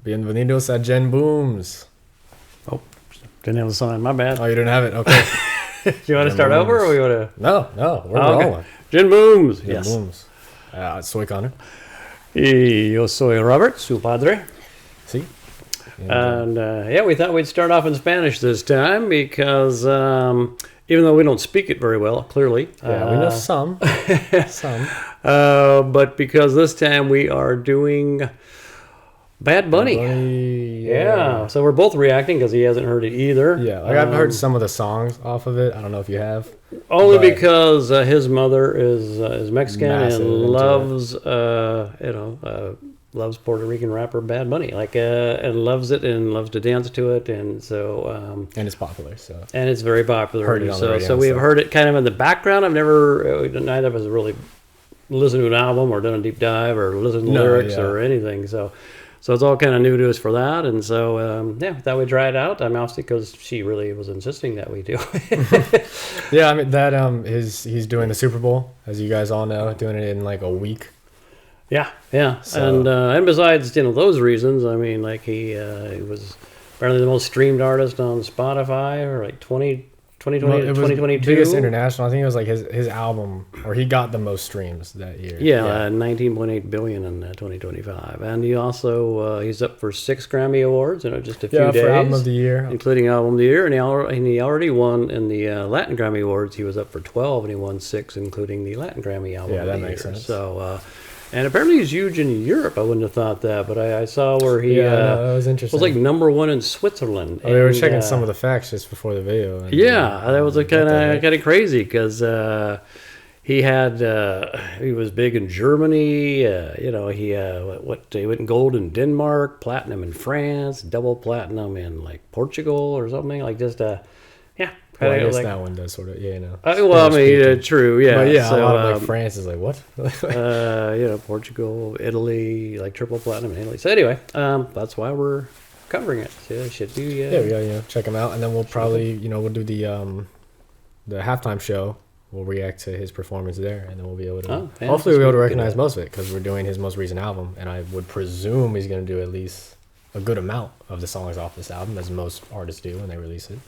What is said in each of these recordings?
Bienvenidos a Gen Booms. Oh, didn't have the sign. My bad. Oh, you didn't have it? Okay. Do you want to start over or we want to? No, we're rolling. Gen Booms. Gen Yes. Booms. Soy Connor. Y yo soy Robert, su padre. See? And yeah, we thought we'd start off in Spanish this time because even though we don't speak it very well, clearly. Yeah, we know some. Some. But because this time we are doing Bad Bunny. Yeah. So we're both reacting because he hasn't heard it either. Yeah, like I've heard some of the songs off of it. I don't know if you have. Only because his mother is Mexican Massive and into loves loves Puerto Rican rapper Bad Bunny, and loves it and loves to dance to it, and so and it's popular, so and it's very popular. Heard it on the radio so and we've stuff. heard it kind of in the background. I've never neither of us really listened to an album or done a deep dive or listened to lyrics or anything. So it's all kind of new to us for that, and so yeah, thought we'd try it out. I'm obviously because she really was insisting that we do. yeah, I mean that he's doing the Super Bowl, as you guys all know, doing it in like a week. Yeah. So, and besides, those reasons, I mean, like he was apparently the most streamed artist on Spotify, or like 2022. Biggest international. I think it was like his album, or he got the most streams that year. Yeah, 19.8 billion in 2025, and he also he's up for 6 Grammy Awards in just a few days. For album of the year, including album of the year, and he already won in the Latin Grammy Awards. He was up for 12, and he won 6, including the Latin Grammy album. Yeah, of the that makes year. sense. So. And apparently he's huge in Europe. I wouldn't have thought that, but I saw where he that was interesting. was like #1 in Switzerland. Oh, they were checking some of the facts just before the video. And, that was kind of crazy because he was big in Germany. He went gold in Denmark, platinum in France, double platinum in like Portugal or something like just Well, I guess that one does sort of, true, yeah. But yeah, so, a lot of like France is like, what? Portugal, Italy, like triple platinum in Italy. So anyway, that's why we're covering it. So it should be. Yeah, we gotta check him out, and then we'll probably, we'll do the halftime show. We'll react to his performance there, and then we'll be able to. Hopefully, we'll be able to recognize most of it because we're doing his most recent album, and I would presume he's gonna do at least a good amount of the songs off this album, as most artists do when they release it.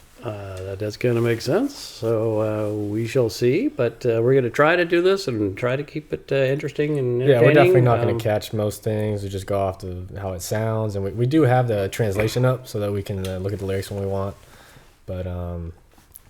That's going to make sense. So we shall see. But we're going to try to do this and try to keep it interesting and entertaining. Yeah, we're definitely not going to catch most things. We just go off to how it sounds. And we do have the translation up so that we can look at the lyrics when we want. But,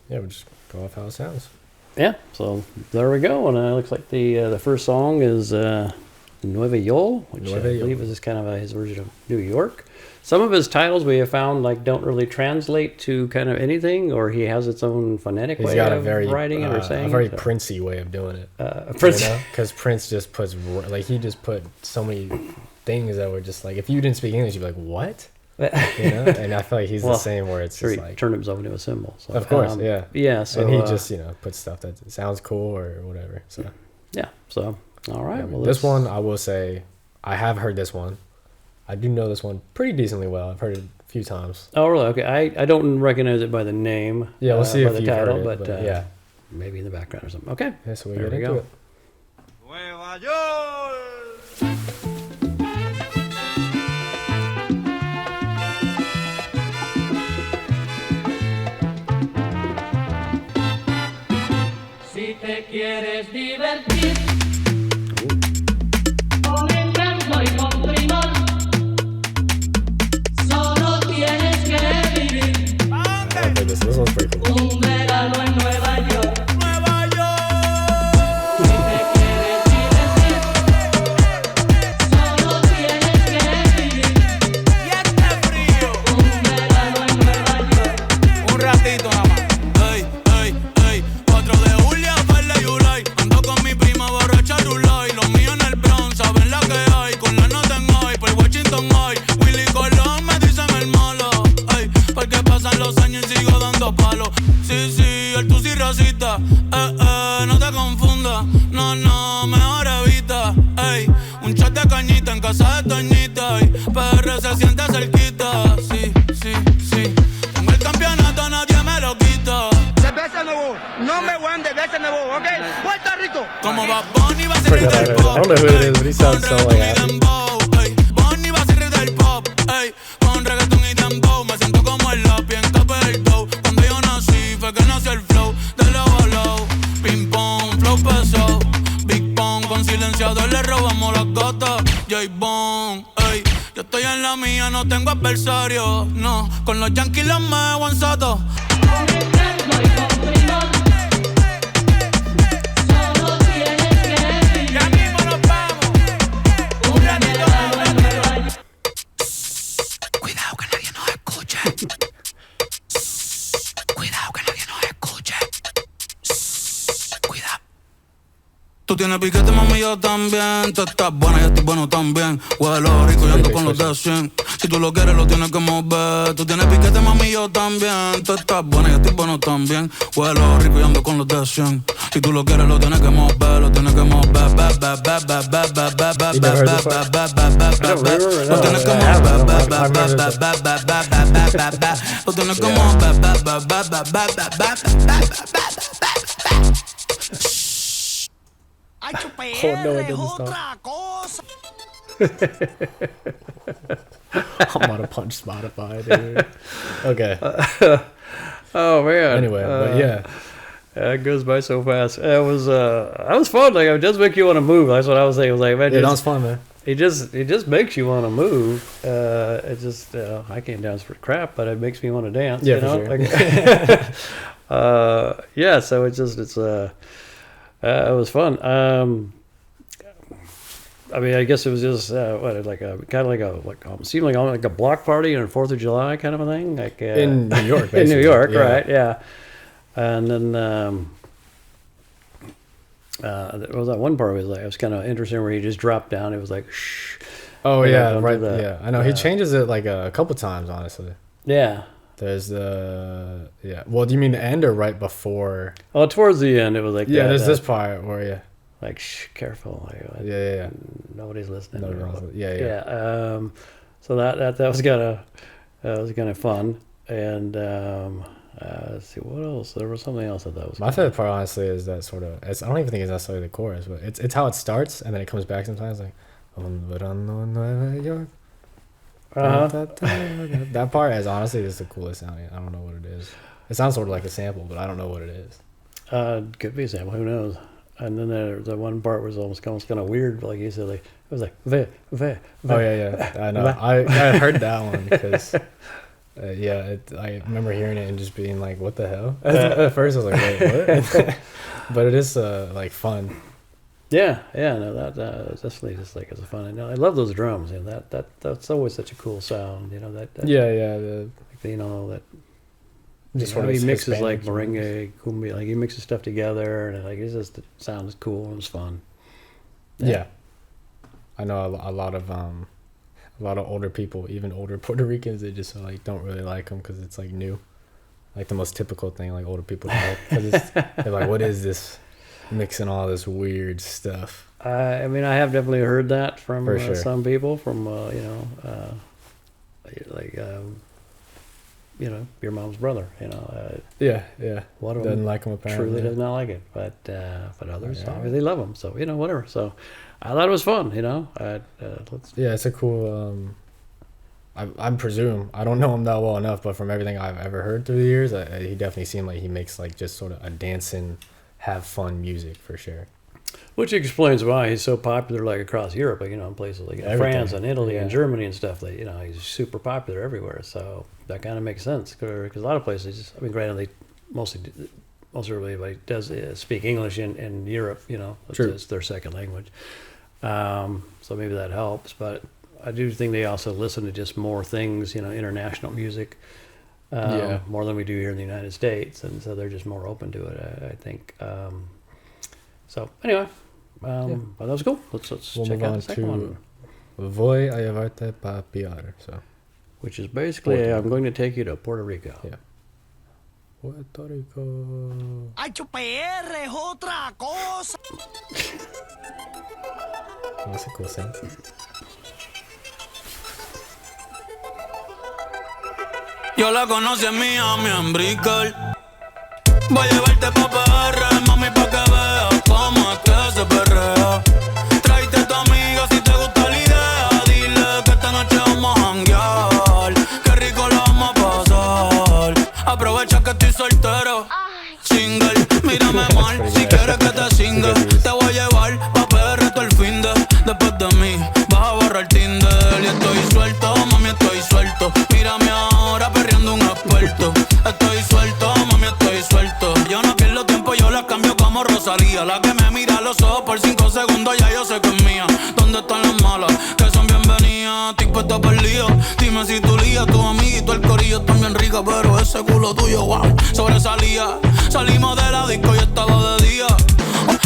we'll just go off how it sounds. Yeah, so there we go. And it looks like the first song is NUEVAYoL, which I believe is kind of his version of New York. Some of his titles we have found don't really translate to kind of anything, or he has its own phonetic way of writing it or saying a very Princey way of doing it. Because Prince just puts he just put so many things that were just like, if you didn't speak English, you'd be like, what? And I feel like he's the same, where it's just like turned himself into a symbol. So, of course, yeah. So and he just puts stuff that sounds cool or whatever. So yeah. So all right. Well, this one I will say I have heard this one. I do know this one pretty decently well. I've heard it a few times. Oh, really? Okay. I don't recognize it by the name. Yeah, we'll see if the you've title, heard it, but maybe in the background or something. Okay. Yeah, so we get into it. NUEVAYoL. Si te quieres divertir con encanto y con primor, solo tienes que vivir This one's pretty cool. un verano en Nueva York. Nueva York. Si te quieres divertir, solo tienes que vivir Y este frío. un verano en Nueva York. Un ratito nada más. Ey, ey, ey. 4 de julio, Verde y Ulay. Ando con mi prima borracha Rulay. Los míos en el Bronx, saben la que hay. Con la nota en hoy, por Washington hoy. Willy Colón me dicen el malo. Ey, porque pasan los años y sigo dando palos. Sí, el tu sí racista. No te confundas. No, mejor evita. Ey, un chat de cañita en casa de Toñita. Ey, PR se siente cerquita. Sí. Tengo el campeonato, nadie me lo quita. Cerveza nuevo, number one de cerveza nuevo, ¿ok? Puerto Rico. Como va Bonnie va a ser del pop. I don't know who it is, but he sounds so like that. Bonnie va a ser del pop. Ey, con reggaeton y dembow, me siento como el lápiz en KPI el dough. Cuando yo nací, fue que nació el flow de lado a lado. Ping pong, flow pesado. Big pong, con silenciador le robamos las gotas. J-Bone, ey, yo estoy en la mía, no tengo adversario. No, con los yankees los me guanzato. Conectando y comprimón. Solo tienes que ir. Ya mismo nos vamos. Un ratito más, un ratito más. Cuidado que nadie nos escuche. Cuidado que nadie nos escuche. Cuidado. Tú tienes piquete, mami, yo también. Tú estás buena, yo estoy bueno también. Huelo rico y ando con los de 100. Si tú lo quieres, lo tienes que mover. Tú tienes piquete, mami, yo también. Tú estás buena, yo estoy bueno también. Huelo rico y ando con los de 100. Si tú lo quieres, lo tienes que mover. Lo tienes que mover. Lo tienes que mover. Lo tienes que Ay, Oh, no, it doesn't stop. otra cosa. I'm gonna punch Spotify, dude. Okay. Oh man. Anyway, but yeah. It goes by so fast. It was fun. Like it does make you want to move. That's what I was saying. I was like, man, Yeah, that was fun, man. it just makes you want to move. It just I can't dance for crap, but it makes me want to dance. Yeah, you for know? sure. Yeah. So it was fun. I mean, I guess it was just seemed like a block party on 4th of July kind of a thing, like In New York, in basically. New York, Yeah. right? Yeah. And then there was that one part was like it was kind of interesting where he just dropped down. It was like shh. Oh Yeah, yeah, don't right. do that. Yeah, I know. He changes it like a couple times, honestly. Yeah. There's the Well, do you mean the end or right before? Well, towards the end, it was like Yeah, that, there's that, this part where like shh, careful. Like, yeah. nobody's listening. No, or- yeah. So that was kind of fun. And let's see what else. There was something else that was. My favorite part, honestly, is that sort of. I don't even think it's necessarily the chorus, but it's how it starts and then it comes back sometimes, like. Un verano en Nueva York. That part is honestly just the coolest sounding. I don't know what it is. It sounds sort of like a sample, but I don't know what it is. Could be a sample. Who knows? And then the one part was almost kind of weird. Like you said, like it was like ve. Oh yeah. I know. I heard that one because. I remember hearing it and just being like, "What the hell?" At first, I was like, "Wait, what?" But it is like fun. Yeah. No, that it's definitely just like it's a fun. I love those drums. You know, that's always such a cool sound. You know that. That just sort of he mixes Hispanic like merengue, cumbia, like he mixes stuff together, and like it sounds cool and it's fun. Yeah. I know a lot of older people, even older Puerto Ricans, they just like don't really like them because it's like new, like the most typical thing like older people do. Because they're like, "What is this?" Mixing all this weird stuff. I mean, I have definitely heard that from sure. some people, from your mom's brother. Yeah. One of Doesn't them like them apparently. truly does not like it, but others obviously love them. So whatever. So I thought it was fun. Yeah, it's a cool. I presume I don't know him that well enough, but from everything I've ever heard through the years, he definitely seemed like he makes like just sort of a dancing, have fun music for sure. Which explains why he's so popular, like across Europe, like, in places like France and Italy and Germany and stuff. That he's super popular everywhere. So that kind of makes sense because a lot of places, I mean, granted, most everybody does speak English in Europe. It's their second language. So maybe that helps. But I do think they also listen to just more things, international music. More than we do here in the United States, and so they're just more open to it, I think. So anyway, but that was cool. Let's check out the second one. Voy a llevarte pa piar, so. Which is basically, I'm going to take you to Puerto Rico. Yeah. Puerto Rico. Ay, PR es otra cosa. That's a cool sound. Yo la conocí en Miami, en Brickell. Voy a llevarte pa' PR, mami, pa' que veas cómo es que se perrea. Tráete a tu amiga si te gusta la idea. Dile que esta noche vamos a janguear. frío. Dime si tu lía, tu amiguito, el corillo están bien rica, pero ese culo tuyo, wow, sobresalía. Salimos de la disco y estaba de día.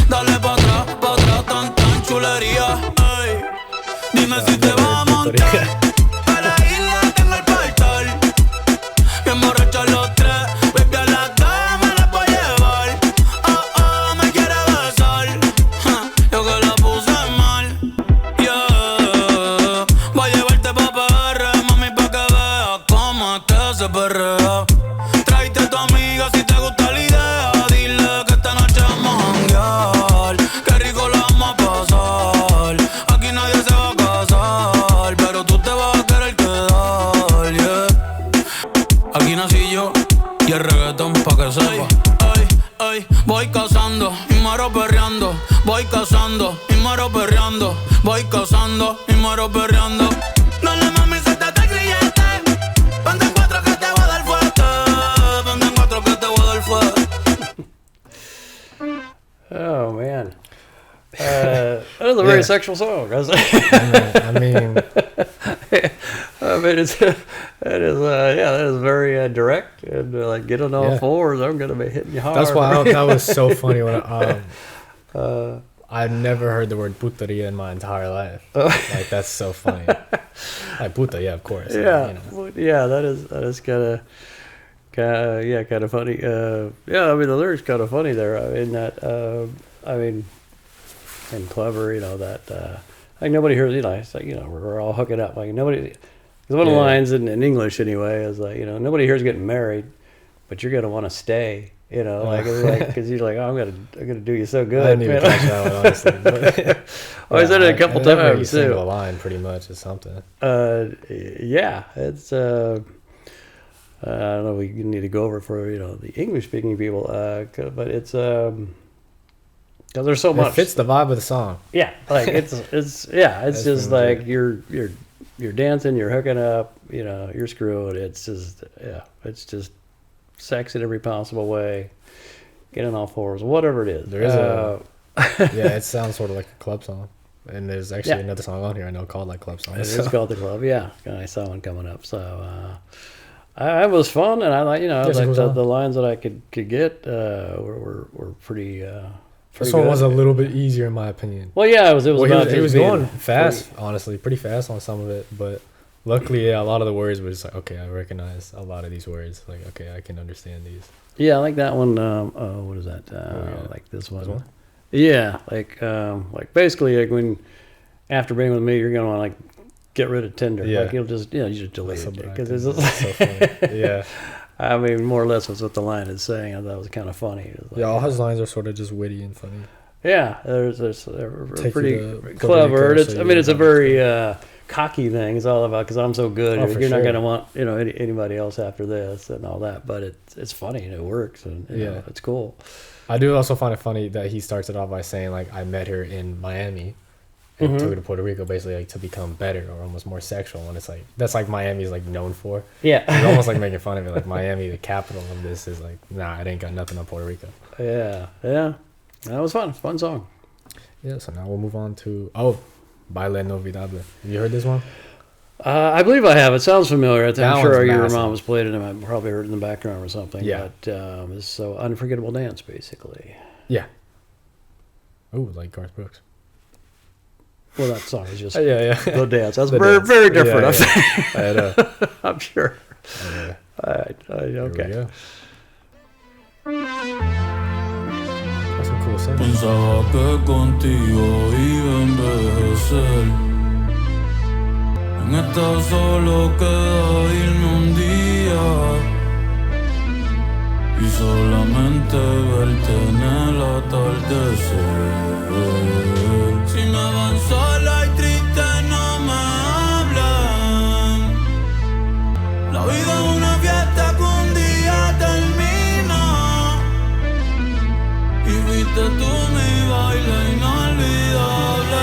Dale pa' atrás, tan chulería. Ey. Dime si te vas a montar. A la isla tengo el portal. Bien borrachos los tres. Baby, a las dos me las voy a llevar. Oh, me quiere besar. Yo que la puse mal. Yeah. Voy a llevarte pa' PR, mami, pa' que veas cómo es que se perrea. Tráete a tu amiga si te gusta la idea. Dile que esta noche vamos a janguear. Qué rico la vamos a pasar. Aquí nadie se va a casar, pero tú te vas a querer quedar, yeah. Aquí nací yo y el reggaeton pa' que sepa. Ay, voy cazando y muero perreando. Voy cazando y muero perreando. Voy cazando y muero perreando. Dale mami, suéltate el grillete. Ponte en cuatro que te voy a dar fuerte. Ponte en cuatro que te voy a dar fuerte. Oh man, that is a very sexual song. I mean, that is very direct and like get on all fours. I'm gonna be hitting you hard. that's why that was so funny when I've never heard the word puteria in my entire life. Like that's so funny. Like puta, yeah, of course. Yeah, you know. yeah, that is kind of funny. Yeah, I mean the lyrics kind of funny there. I mean, and clever. You know that like nobody hears. You know, it's like we're all hooking up. Like nobody. Because one of the lines in English anyway is like nobody here is getting married, but you're gonna want to stay. You know, like because you're like, oh, I'm gonna do you so good. I didn't even catch that one honestly. But, I said it a couple times every too. single line, pretty much, is something. Yeah, it's. I don't know. We need to go over for the English speaking people, but it's because there's so much. It fits the vibe of the song. Yeah, like it's just like you're dancing, you're hooking up, you're screwing. It's just sex in every possible way, getting all fours, whatever it is. There is it sounds sort of like a club song, and there's actually another song on here I know called like club song. It's called the Club. Yeah, I saw one coming up, so. It was fun, and I like the lines that I could get were pretty. This one was a little bit easier in my opinion. Well, yeah, it was. He was going fast, honestly, pretty fast on some of it, but luckily, a lot of the words were just like, okay, I recognize a lot of these words. Like, okay, I can understand these. Yeah, I like that one. What is that? Like this one. This one? Yeah, like basically, like when after being with me, you're gonna want to get rid of Tinder. Yeah. Like you just delete it because it's so funny. Yeah. I mean, more or less was what the line is saying. I thought it was kind of funny. Like, all his lines are sort of just witty and funny. Yeah, they're pretty clever. It's a very cocky thing. It's all about because I'm so good. You're not going to want anybody else after this and all that. But it's funny and it works and it's cool. I do also find it funny that he starts it off by saying like I met her in Miami. And took her to Puerto Rico basically like to become better or almost more sexual, and it's like that's like Miami's like known for. Yeah, it's almost like making fun of it. Like Miami, the capital of this, is like it ain't got nothing on Puerto Rico. Yeah, that was fun song. Yeah, so now we'll move on to Baile INoLVIDABLE. Have you heard this one? I believe I have. It sounds familiar. I'm sure your mom has played it, and I probably heard it in the background or something. Yeah, but it's so unforgettable dance basically. Yeah. Oh, like Garth Brooks. Well, that song is just the dance. That's very different. I know. I'm sure. Okay. Okay. That's some cool stuff. Pensaba que contigo iba a envejecer. En esta solo queda irme un día y solamente verte en el atardecer. Si me van sola y triste no me hablan. La vida es una fiesta que un día termina y fuiste tú mi baile inolvidable.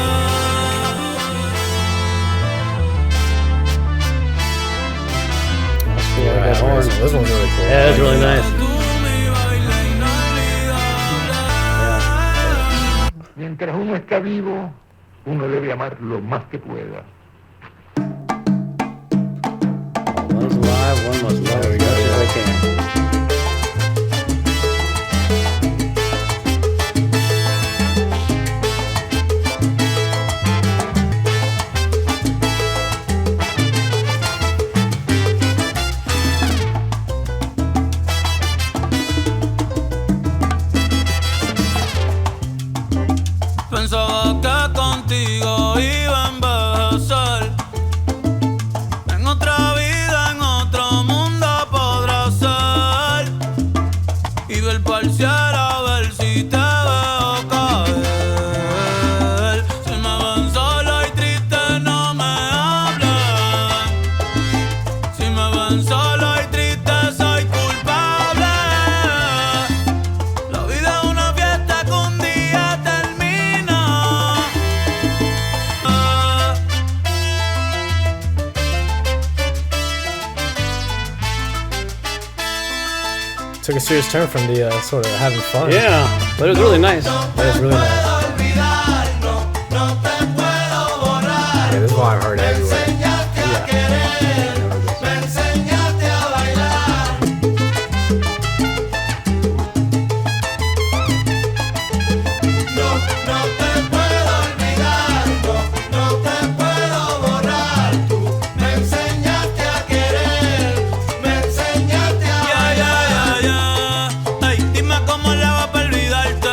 This one's really cool. Yeah, it's really nice. Mientras uno está vivo, uno debe amar lo más que pueda. I must love it as much as I can. Pensaba que contigo iba a envejecer. En otra vida, en otro mundo podrá ser. Y ver parcial a ver si te veo caer. Si me ven solo y triste no me hablen. Si me ven solo y triste soy culpable. La vida es una fiesta que un día termina. Took a serious turn from the sort of having fun. Yeah, but it was really nice. That was really nice. Yeah, this is why I've heard it everywhere. Ey, dime cómo le va para olvidarte.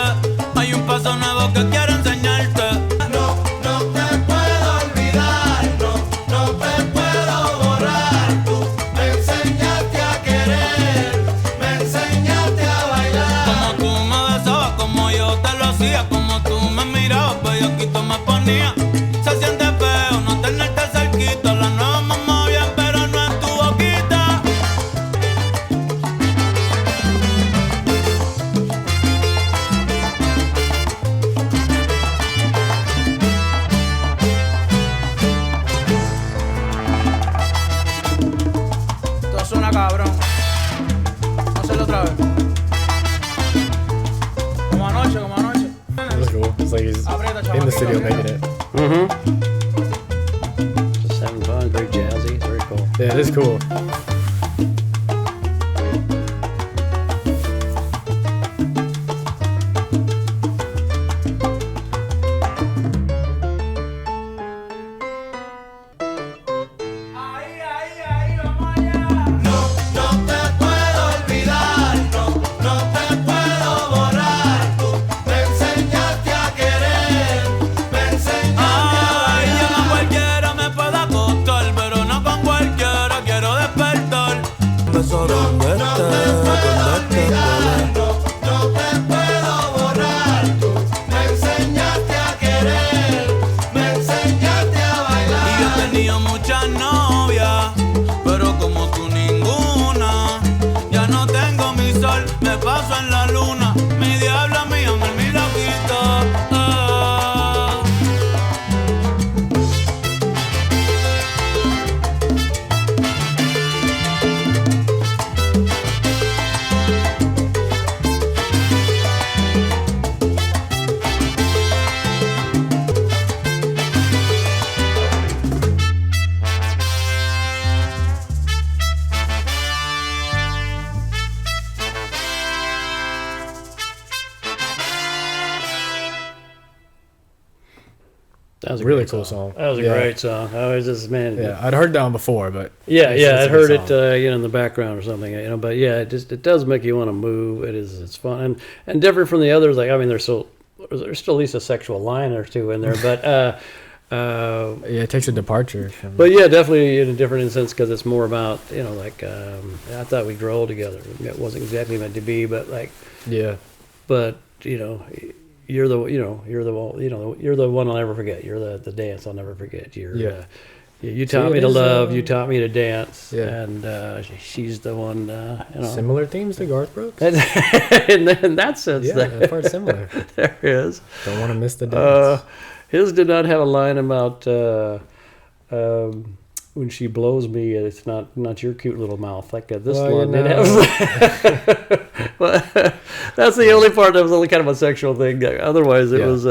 Hay un paso nuevo que quiero enseñarte. No te puedo olvidar, no te puedo borrar. Tú me enseñaste a querer, me enseñaste a bailar. Como tú me besabas, como yo te lo hacía, como tú me mirabas, bellaquito me ponía. Se siente feo no tenerte cerquita. La nueva mamá bien, pero no en tu boquita. Esto suena cabrón. Vamos a hacerlo otra vez. Como anoche, como anoche. That was cool. It's like he's in the studio making it. Just having fun, very jazzy, very cool. Yeah, it is cool. Ahí, vamos allá. No te puedo olvidar, no te puedo borrar. Tú me enseñaste a querer, me enseñaste a bailar. Yo con cualquiera me puedo acostar, pero no con cualquiera quiero despertar. Beso donde estés, donde estés. No te puedo borrar. Tú me enseñaste a querer, me enseñaste a bailar. Y yo he tenido muchas novias, pero como tú ninguna. Ya no tengo mi sol, me paso en la luna. Mi diablo, mi amor, mi loquito. That was a Really great cool song. song. That was a Yeah. great song. I was just, man. Yeah, I'd heard that one before, but Yeah, it's I'd a heard good it, song. in the background or something, but yeah, it does make you want to move. It's fun and different from the others. Like, I mean, there's still at least a sexual line or two in there, but Yeah, it takes a departure from. but yeah, definitely in a different instance because it's more about like I thought we'd grow together. It wasn't exactly meant to be, but like, Yeah, but you're the one I'll never forget. You're the dance I'll never forget. Yeah. You taught me it to is, love. You taught me to dance. Yeah. And she's the one. similar themes to Garth Brooks. in that sense, Yeah, that part's similar. there is. Don't want to miss the dance. His did not have a line about when she blows me, it's not your cute little mouth. Like this Well, one, you know. it has. But that's the only part that was only kind of a sexual thing. Otherwise, it Yeah. was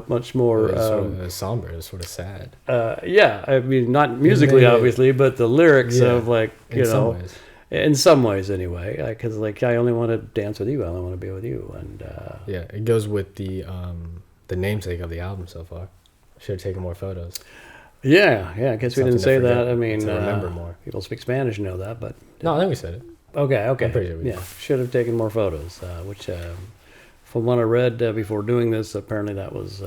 much more. It was sort of somber. It was sort of sad. Yeah, I mean, not musically, Yeah. obviously, but the lyrics Yeah. of like In some ways. in some ways anyway, because like I only want to dance with you, I only want to be with you, and Yeah, it goes with the namesake of the album so far. Should have taken more photos. yeah. I guess we Something didn't to say forget, that. I mean, to remember more. people speak Spanish know that, but No, I think we said it. okay, I'm pretty sure we yeah, did. should have taken more photos. Which, from what I read before doing this, apparently that was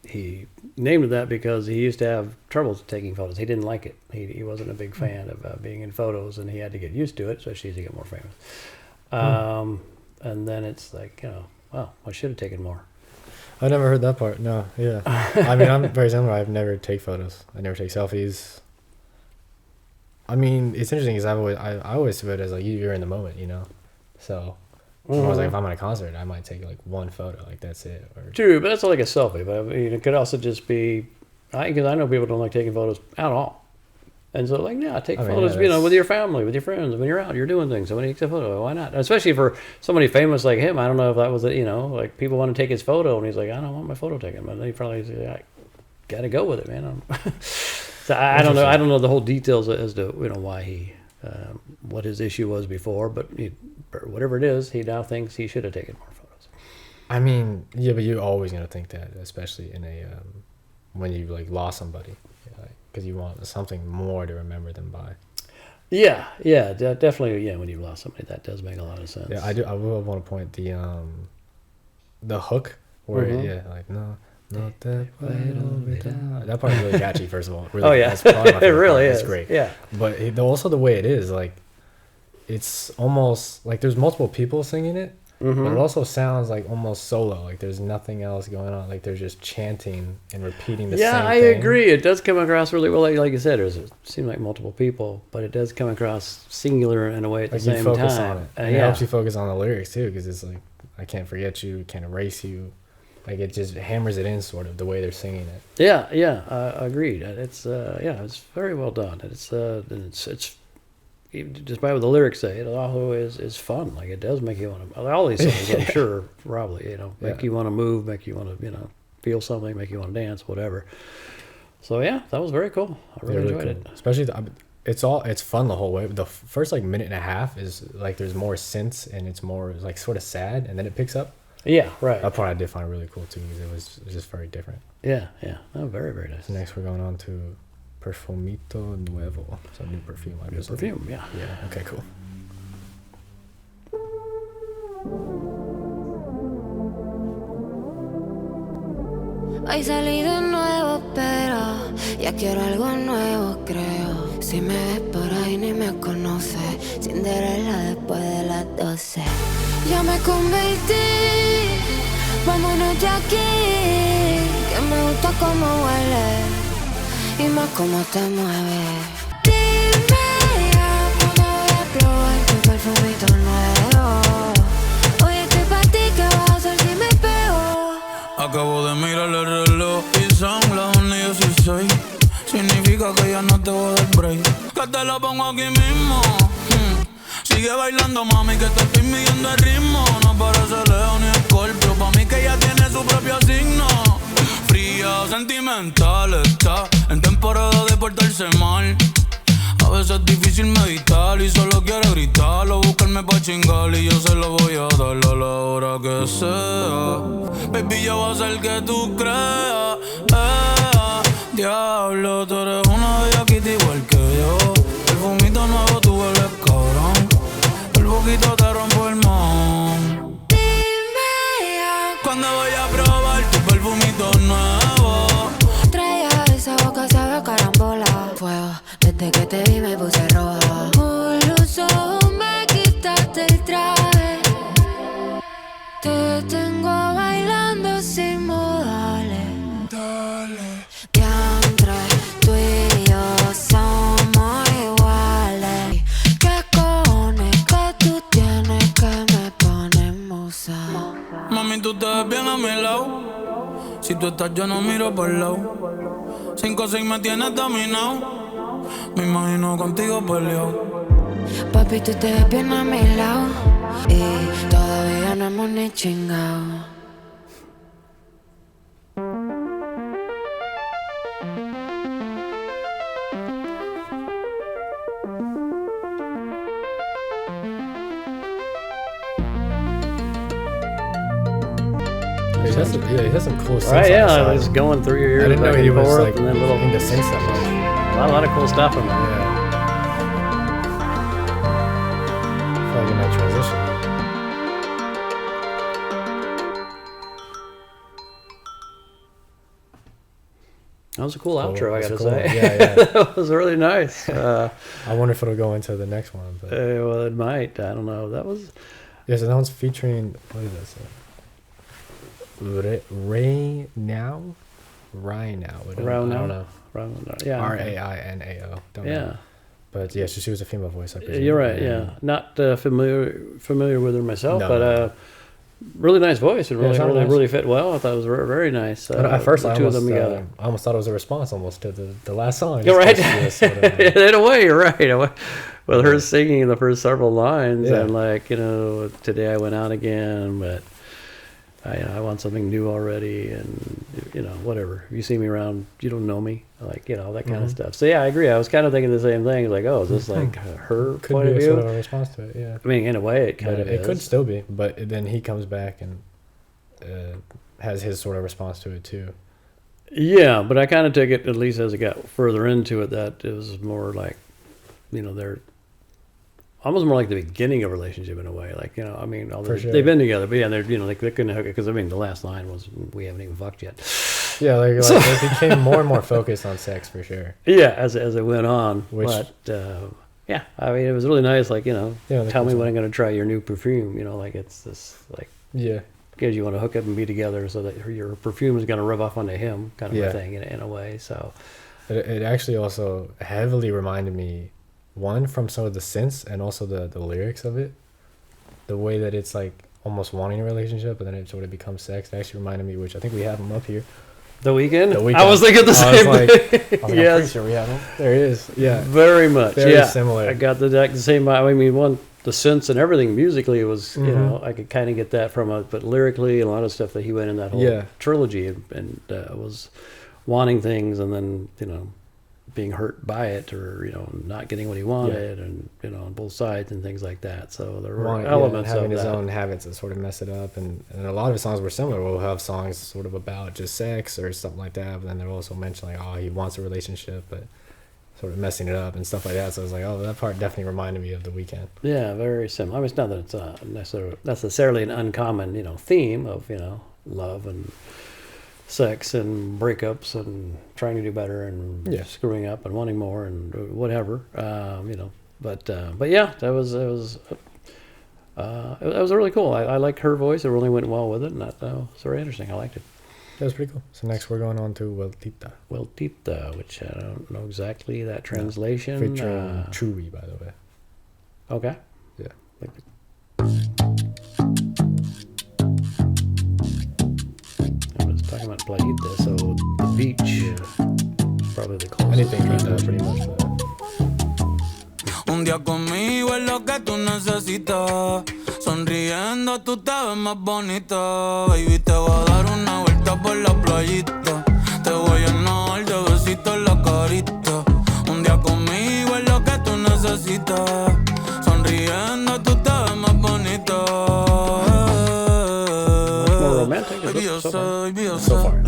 he named it that because he used to have trouble taking photos. He didn't like it. He wasn't a big fan of being in photos, and he had to get used to it, especially as he get more famous. And then it's like, wow, I should have taken more. I never heard that part. No, yeah. I mean, I'm very similar. I've never take photos. I never take selfies. I mean, it's interesting because I always view it as like you're in the moment, So I was like, if I'm at a concert, I might take like one photo, like that's it. Or True, but that's like a selfie. But I mean, it could also just be, because I know people don't like taking photos at all. And so, like, yeah, take photos, with your family, with your friends. When you're out, you're doing things. So when you take a photo, why not? And especially for somebody famous like him, I don't know if that was, like people want to take his photo, and he's like, I don't want my photo taken. But then he probably said, I got to go with it, man. So I don't know. I don't know the whole details as to why he, what his issue was before, but whatever it is, he now thinks he should have taken more photos. I mean, yeah, but you're always gonna think that, especially in a when you like lost somebody, because you want something more to remember them by. Yeah, definitely. Yeah, when you lost somebody, that does make a lot of sense. Yeah, I do. I will want to point the hook where like no. That part is really catchy. First of all, really, Oh yeah, that's probably my it favorite really part. is. It's great. Yeah, but also the way it is, like, it's almost like there's multiple people singing it, but it also sounds like almost solo. Like there's nothing else going on. Like they're just chanting and repeating the same thing. Yeah, I agree. It does come across really well. Like you said, it seems like multiple people, but it does come across singular in a way at the same you focus time. on it. And it helps you focus on the lyrics too, because it's like, I can't forget you, can't erase you. Like it just hammers it in, sort of the way they're singing it. Yeah, agreed. It's it's very well done. It's despite what the lyrics say, it also is fun. Like it does make you want to. All these songs, I'm sure, probably make you want to move, make you want to feel something, make you want to dance, whatever. So yeah, that was very cool. I really enjoyed it. Especially it's fun the whole way. The first like minute and a half is like there's more synths and it's more like sort of sad, and then it picks up. Yeah, right. That part I did find really cool too, because it was just very different. Yeah. Oh, very, very nice. So next we're going on to PERFuMITO NUEVO. So new perfume. New perfume, yeah. Yeah, okay, cool. Hoy salí de nuevo, pero ya quiero algo nuevo, creo. Si me ves por ahí ni me conoces, Cinderella después de las 12. Ya me convertí, vámonos de aquí, que me gusta cómo huele y más cómo te mueves. Dime ya cuando voy a probar tu perfumito nuevo. Hoy estoy pa' ti, ¿qué vas a hacer si me pego? Acabo de mirar el reloj y son las 1:16. Significa que ya no te voy a dar break. Que te lo pongo aquí mismo. Sigue bailando, mami, que te estoy midiendo el ritmo. No parece Leo ni Escorpio, pa' mí que ella tiene su propio signo. Fría, sentimental, está en temporada de portarse mal. A veces es difícil meditar y solo quiere gritarlo, buscarme pa' chingar y yo se lo voy a dar a la hora que sea. Baby, yo voy a hacer que tú creas. Diablo, tú eres una bellaquita igual que yo. Perfumito nuevo, tú hueles cabrón. Por poquito te rompo el mom. Dime ya cuando voy a probar tu perfumito nuevo. Estrella, esa boca sabe a carambola. Fuego, desde que te vi me puse roja. Por los ojos me quitaste el traje. Te tengo bailando sin modales. Dale. Diantre, tú y yo somos iguales. ¿Qué cojones que tú tienes que me pones musa? Mami, tú te ves bien a mi lado. Si tú estás yo no miro por el lado. 5 o 6 me tienes dominado. Me imagino contigo peleado. Papi, tú te ves bien a mi lado y todavía no hemos ni chingado. He has some cool synths. Right, yeah, it's going through your ears. I didn't know he was like and then little into synths that much. a lot of cool stuff in there. Yeah. I feel like in that transition. That was a cool outro, I That's gotta cool. say. Yeah. That was really nice. I wonder if it'll go into the next one. But Well, it might. I don't know. That was. yeah, so that one's featuring, what is this? Ray now? I don't know. Yeah. Rainao. Don't Yeah. know. But yeah, she was a female voice, I presume. You're right. Yeah. Not familiar with her myself, No. but really nice voice. It really, sounded nice. really fit well. I thought it was very nice. At first, the two of them together. I almost thought it was a response almost to the last song. You're right. Just sort of, In a way, you're right. With her singing the first several lines, Yeah. and like, today I went out again, but I want something new already, and whatever. You see me around, you don't know me, like that kind of stuff. So yeah, I agree. I was kind of thinking the same thing. Like, oh, is this like her could point be of a view? sort of a response to it, yeah. I mean, in a way, it kind But of it is. could still be. But then he comes back and has his sort of response to it too. Yeah, but I kind of took it, at least as it got further into it, that it was more like, they're almost more like the beginning of a relationship in a way. Like, although sure. they've been together, but yeah, they're, like they couldn't hook it because the last line was, "We haven't even fucked yet." Yeah, like it became more and more focused on sex for sure. Yeah, as it went on. Which- But yeah, I mean, it was really nice. Like, Yeah, tell me that's when I'm going to try your new perfume. Like it's this like. Yeah. Because you want to hook up and be together so that your perfume is going to rub off onto him, kind of Yeah. a thing in a way. So It actually also heavily reminded me, one, from some of the synths and also the lyrics of it. The way that it's like almost wanting a relationship, but then it sort of becomes sex. It actually reminded me, which I think we have him up here. The Weeknd? The Weeknd. I was thinking the same thing. I'm pretty Yes, sure we have him. There he is. Yeah. very much. Very yeah, similar. I got the same. I mean, the synths and everything musically, it was Mm-hmm. I could kind of get that from it, but lyrically, a lot of stuff that he went in that whole Yeah. trilogy and was wanting things and then being hurt by it, or not getting what he wanted, and on both sides and things like that. So there were elements having of his that. own habits that sort of mess it up, and a lot of his songs were similar. We'll have songs sort of about just sex or something like that, but then they're also mentioning like, oh, he wants a relationship, but sort of messing it up and stuff like that. So I was like, oh, that part definitely reminded me of The Weeknd. Yeah, very similar. I mean, it's not that it's necessarily an uncommon theme of love and sex and breakups and trying to do better and Yeah. screwing up and wanting more and whatever, But yeah, it was really cool. I liked her voice. It really went well with it, and that was very interesting. I liked it. That was pretty cool. So next we're going on to WELTiTA. WELTiTA, which I don't know exactly that translation. Featuring Chewy, by the way. Okay. Yeah. I was talking about Playita, so the beach. Probably the closest. Anything pretty much. Un día conmigo es lo que tú necesitas. Sonriendo tú te ves más bonita. Baby, te voy a dar una vuelta por la playita. Te voy a llenar de besitos en la carita. Un día conmigo es lo que tú necesitas. Sonriendo tú te ves más bonita. More romantic. Baby, yo sé, baby, yo So sé. far.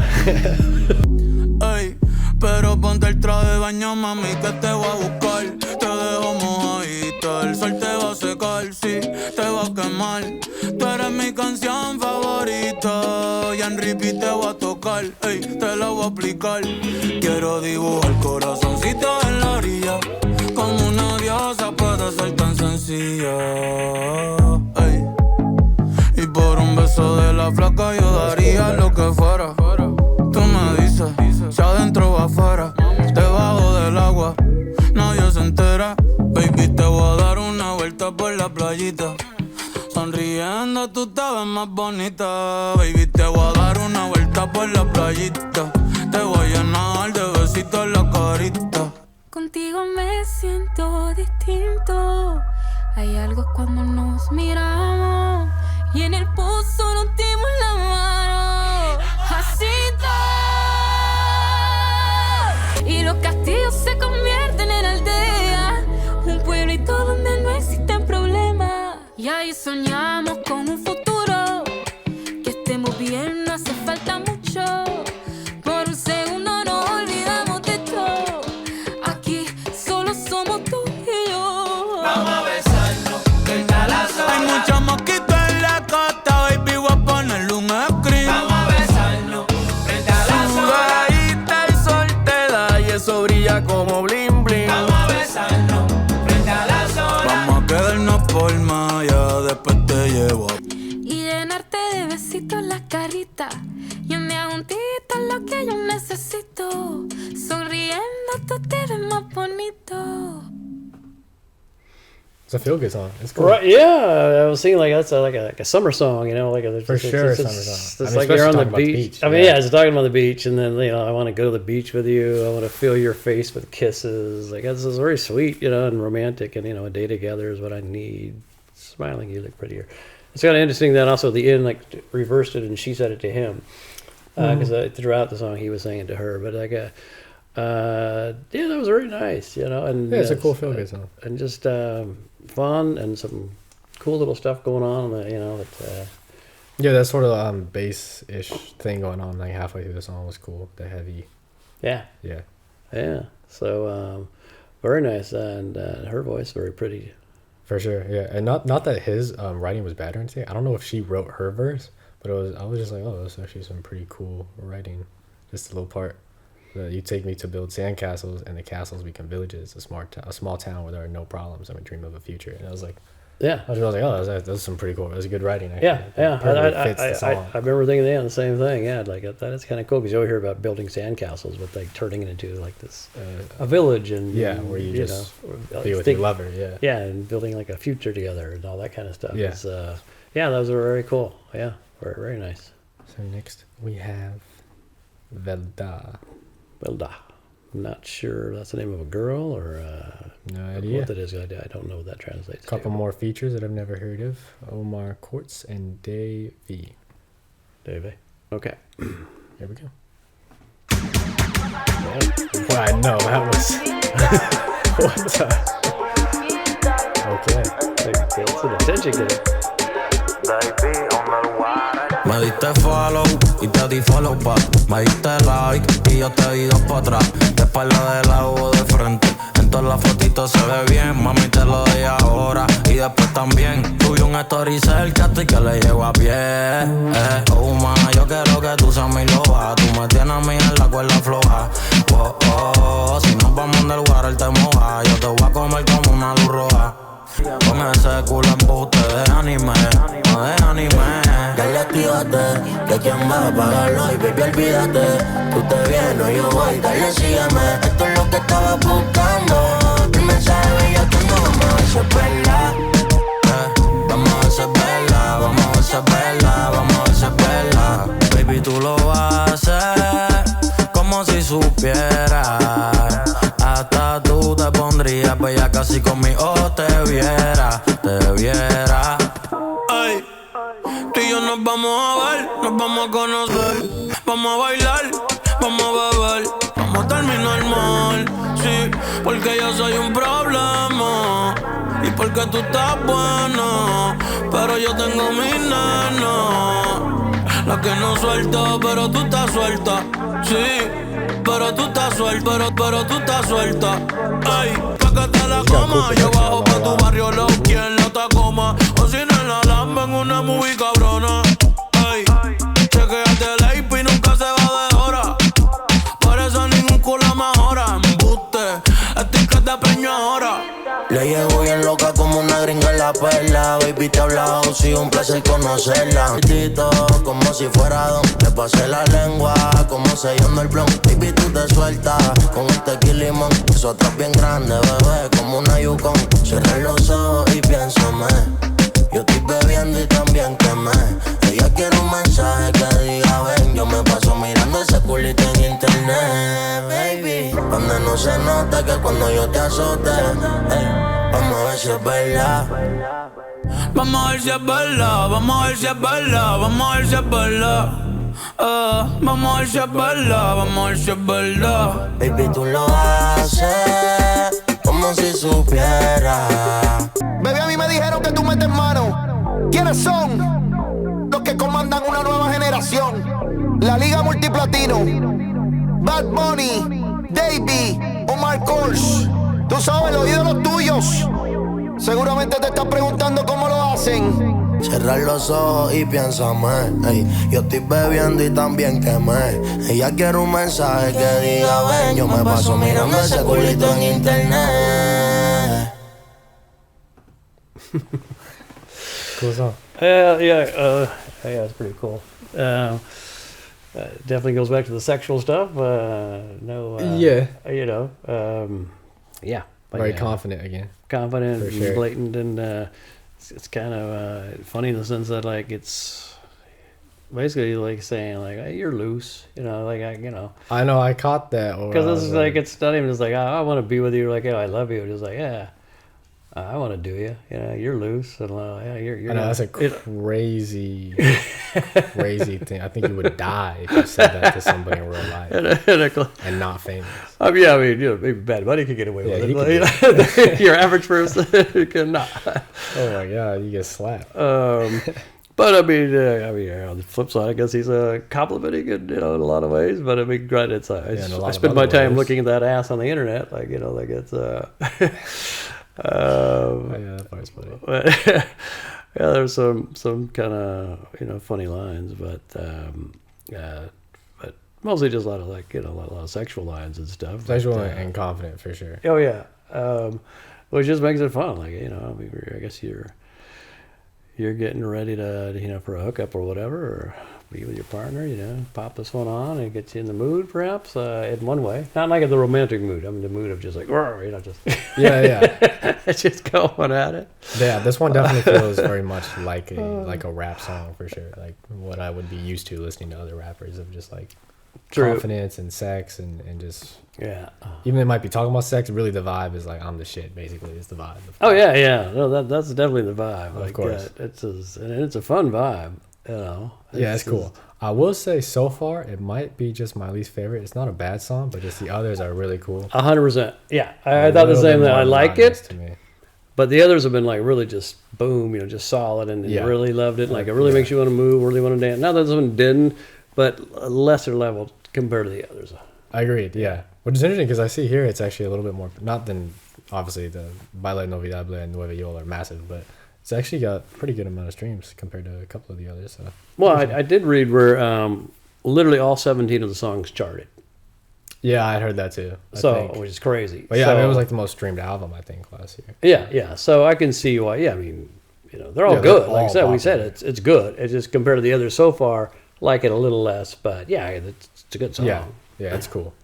Ey, pero ponte el traje de baño, mami, que te voy a buscar. Te dejo mojadita, el sol te va a secar, sí, te va a quemar. Tú eres mi canción favorita, y en repeat te voy a tocar, ey, te la voy a aplicar. Quiero dibujar corazoncito en la orilla, como una diosa puede ser tan sencilla, ey. Y por un beso de la flaca yo daría lo que fuera. Tú me dices, si adentro o afuera, debajo del agua, nadie se entera. Baby, te voy a dar una vuelta por la playita. Sonriendo tú te ves más bonita. Baby, te voy a dar una vuelta por la playita. Te voy a llenar de besitos en la carita. contigo me siento distinto. Hay algo cuando nos miramos y en el pozo nos dimos la mano. Así todo. Y los castillos se convierten en aldea, un pueblito donde no existen problemas. Y ahí soñamos con un futuro, que estemos bien, no hace falta mucho. Por un segundo nos olvidamos de todo. Aquí solo somos tú y yo. Vamos a besarnos, que está la sola. Hay muchos mosquitos en la costa, baby, voy a ponerle un screen. Vamos a besarnos, frente a la sola. Sudadita el sol te da y eso brilla como bling bling. Vamos a besarnos, frente a la sola. Vamos a quedarnos por Maya, después te llevo. Y llenarte de besitos las caritas, y un día juntitos lo que yo necesito. Sonriendo tú te ves más bonito. It's a feel-good song. It's cool. Right, yeah, I was thinking like that's like a summer song, you know, like a For sure, a summer song. It's I mean, like you're on the especially beach. talking about the beach, I mean, yeah. yeah, it's talking about the beach, and then you know, I want to go to the beach with you. I want to feel your face with kisses. Like this is very sweet, you know, and romantic, and you know, a day together is what I need. Smiling, you look prettier. It's kind of interesting that also at the end, like reversed it, and she said it to him, because throughout the song he was saying it to her. But like, yeah, that was very nice, you know, and Yeah, it's a cool feel-good song. and just fun and some cool little stuff going on, you know. That Yeah, that sort of bass-ish thing going on like halfway through the song was cool. The heavy, yeah, yeah. So very nice, and her voice very pretty. For sure, yeah. And not that his writing was bad or anything. I don't know if she wrote her verse, but I was just like, oh, that's actually some pretty cool writing. Just a little part. You take me to build sandcastles, and the castles become villages. A small town where there are no problems. I'm a dream of a future. And I was like, Yeah, I was like, oh, that's some pretty cool. It was a good writing. Actually. yeah. Fits the song. I remember thinking the same thing. Yeah, like that is kind of cool because you always hear about building sandcastles, but like turning it into like this a village and where you just know, be with your lover. Yeah. Yeah, and building like a future together and all that kind of stuff. Yeah. It's, those are very cool. Yeah, very very nice. So next we have VeLDÁ. VeLDÁ. I'm not sure if that's the name of a girl or No idea. what that is. I don't know what that translates A couple to. more features that I've never heard of. Omar Quartz and DeBÍ. Dave. Okay. Here we go. Well, I know that was. What the? Okay. Get some attention to it. Me diste follow y te di follow back. Me diste like y yo te di dos para atrás. De espalda de lado o de frente. En todas las fotitos se ve bien. Mami, te lo doy ahora y después también. Tuve un story cerca y que le llego a pie. Oh, ma, yo quiero que tú seas mi loba. Tú me tienes a mí en la cuerda floja. Oh, oh, si nos vamos del lugar, te moja. Yo te voy a comer como una luz roja. Con ese culo embuste de anime, no de anime. Dale, actívate, que quien va a pagarlo y baby, olvídate. Tú te vienes, yo voy, dale, sígueme. Esto es lo que estaba buscando. Tu mensaje ya que no vamos a hacer verla. Vamos a hacer verla, vamos a hacer verla, vamos a hacer verla. Baby, tú lo haces como si supieras. Hasta tú te pondrías bella casi conmigo te viera, te viera. Ay, tú y yo nos vamos a ver, nos vamos a conocer. Vamos a bailar, vamos a beber, vamos a terminar mal. Sí, porque yo soy un problema y porque tú estás bueno, pero yo tengo mi nena, la que no suelta, pero tú estás suelta. Sí, pero tú estás suelta, pero tú estás suelta. Ay, pa' que te la coma, yo bajo pa' tu barrio, lo quien la Tacoma. O si no en la Lamba en una movie cabrona. Ay, chequeate el IP y nunca se va de hora. Por eso ningún culo mejora. Embuste, estoy que te preño ahora. Le llevo bien loca como una gringa en la perla. Baby, te he hablado, sí, un placer conocerla. Tito, como si fuera don. Le pasé la lengua, como sellando el blon. Baby, tú te sueltas con un tequila y limón. Eso atrás bien grande, bebé, como una Yukon. Cierra los ojos y piénsame. Yo estoy bebiendo y también quemé. Ella quiere un mensaje que diga ven. Yo me paso mirando ese culito en internet, baby. Donde no no se nota que cuando yo te azote, vamos a ver si es verdad. Vamos a ver si es verdad, vamos a ver si es verdad, vamos a ver si es verdad. Vamos a ver si es verdad, vamos a ver si es verdad. Baby, tú lo haces como si supieras. Baby, a mí me dijeron que tú metes mano. ¿Quiénes son los que comandan una nueva generación? La Liga Multiplatino, Bad Bunny, DeBí, Omar Kors. Tú sabes, los ídolos tuyos. Seguramente te estás preguntando cómo lo hacen. Cerrar los ojos y piénsame, ey. Yo estoy bebiendo y también quemé. Ella quiere un mensaje que diga ven. Yo me paso mirando ese culito en internet. Cool song. Yeah, it's pretty cool. Definitely goes back to the sexual stuff. Yeah. You know, yeah. Very confident again. Confident For and sure. blatant, and it's kind of funny in the sense that like it's basically like saying like hey, you're loose, you know, like I know I caught that because it's like it's not even just like I want to be with you, like oh, I love you. It's like yeah, I want to do you. You know, you're loose, and yeah, you're. I know that's a crazy, crazy thing. I think you would die if you said that to somebody in real life and not famous. I mean, you know, maybe Bad Bunny could get away with he it. But, your average person cannot. Oh my god, you get slapped. But I mean, on the flip side, I guess he's complimenting it, you know, in a lot of ways. But I mean, granted, it's I spend my time looking at that ass on the internet, like you know, like it's yeah, that part's funny. yeah, there's some kind of you know funny lines, but mostly just a lot of like you know a lot of sexual lines and stuff. Sexual and confident for sure. Oh yeah, which just makes it fun. Like you know, I mean, I guess you're getting ready to you know for a hookup or whatever, or be with your partner. You know, pop this one on and get you in the mood, perhaps in one way. Not like in the romantic mood. I mean, the mood of just like you know, just yeah. just going at it. Yeah, this one definitely feels very much like a rap song for sure. Like what I would be used to listening to other rappers of just like confidence and sex and just even they might be talking about sex, really the vibe is like I'm the shit basically is the vibe. Oh yeah, no, that's definitely the vibe. Of course. It's a fun vibe, you know. It's cool. I will say so far it might be just my least favorite. It's not a bad song, but just the others are really cool. 100%. Yeah, I thought the same thing. I like it, to me. but the others have been like really just boom, you know, just solid, and really loved it. Like it really makes you want to move, really want to dance. Not that this one didn't, but a lesser level compared to the others. I agreed. Yeah, which is interesting because I see here it's actually a little bit more not than obviously the BAILE INoLVIDABLE and NUEVAYoL are massive, but it's actually got a pretty good amount of streams compared to a couple of the others. So. Well, I did read where literally all 17 of the songs charted. Yeah, I heard that too. Which is crazy. But yeah, I mean, it was like the most streamed album I think last year. Yeah. So I can see why. Yeah, I mean, you know, they're all good. Like I said, we said it's good. It's just compared to the others so far, like it a little less. But yeah, it's a good song. Yeah, it's cool.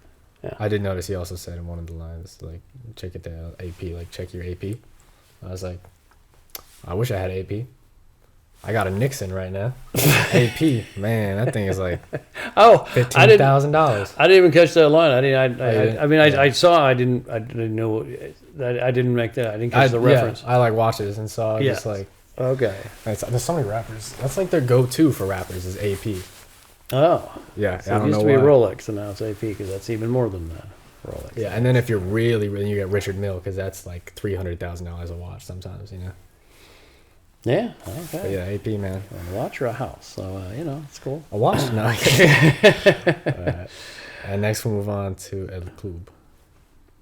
Yeah. I did notice he also said in one of the lines like, "Check it the AP, like check your AP." I was like, I wish I had AP. I got a Nixon right now. AP, man, that thing is like $15,000. I didn't even catch that line. I mean, I saw. I didn't know. I didn't make that. I didn't catch the reference. I like watched this and saw just like okay. There's so many rappers. That's like their go-to for rappers is AP. Oh yeah, so it used to be Rolex, and now it's AP because that's even more than Rolex. Yeah, and then if you're really you get Richard Mille because that's like $300,000 a watch sometimes, you know. Yeah, okay. But yeah, AP, man. A watch or a house, so you know, it's cool. A watch? No. And next we'll move on to CLúB.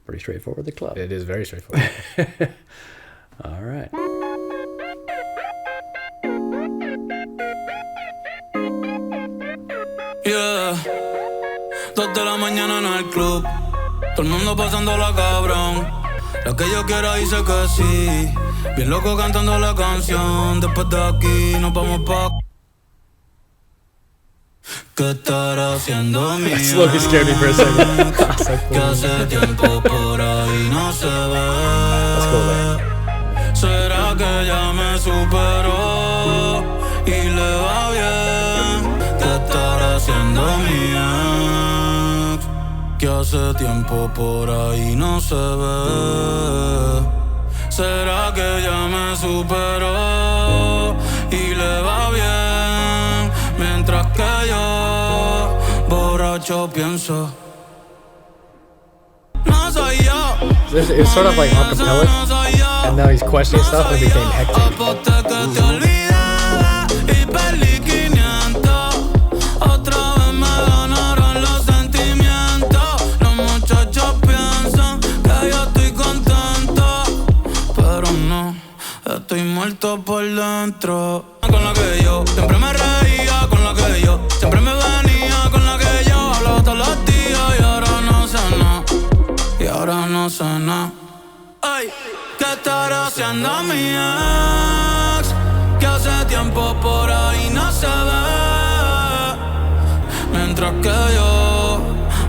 Pretty straightforward, the club. It is very straightforward. All right. Yeah, 2 de la mañana en el club, todo el mundo pasándola cabrón. La que yo quiera dice que sí, bien loco cantando la canción. Después de aquí nos vamos pa'. ¿Qué estará haciendo mi ex? Slowly scared me for a second. Que hace tiempo por ahí no se ve. ¿Será que ya me superó y le va bien? ¿Qué estará haciendo mi ex? que hace tiempo por ahí no se ve. ¿Será que ya me superó y le va bien? Mientras que yo, borracho, pienso. No soy yo. It's sort of like acapella, and now he's questioning stuff and became hectic. Aposté que te olvidaba y perdí 500. Otra vez me ganaron los sentimientos. Los muchachos piensan que yo estoy contento, pero no, estoy muerto por dentro. Con la que yo siempre me reía, con la que yo siempre me venía, con la que yo hablaba todos los días y ahora no sé nada. Y ahora no sé nada. Ay, ¿qué estará haciendo mi ex? Que hace tiempo por ahí no se ve. Mientras que yo,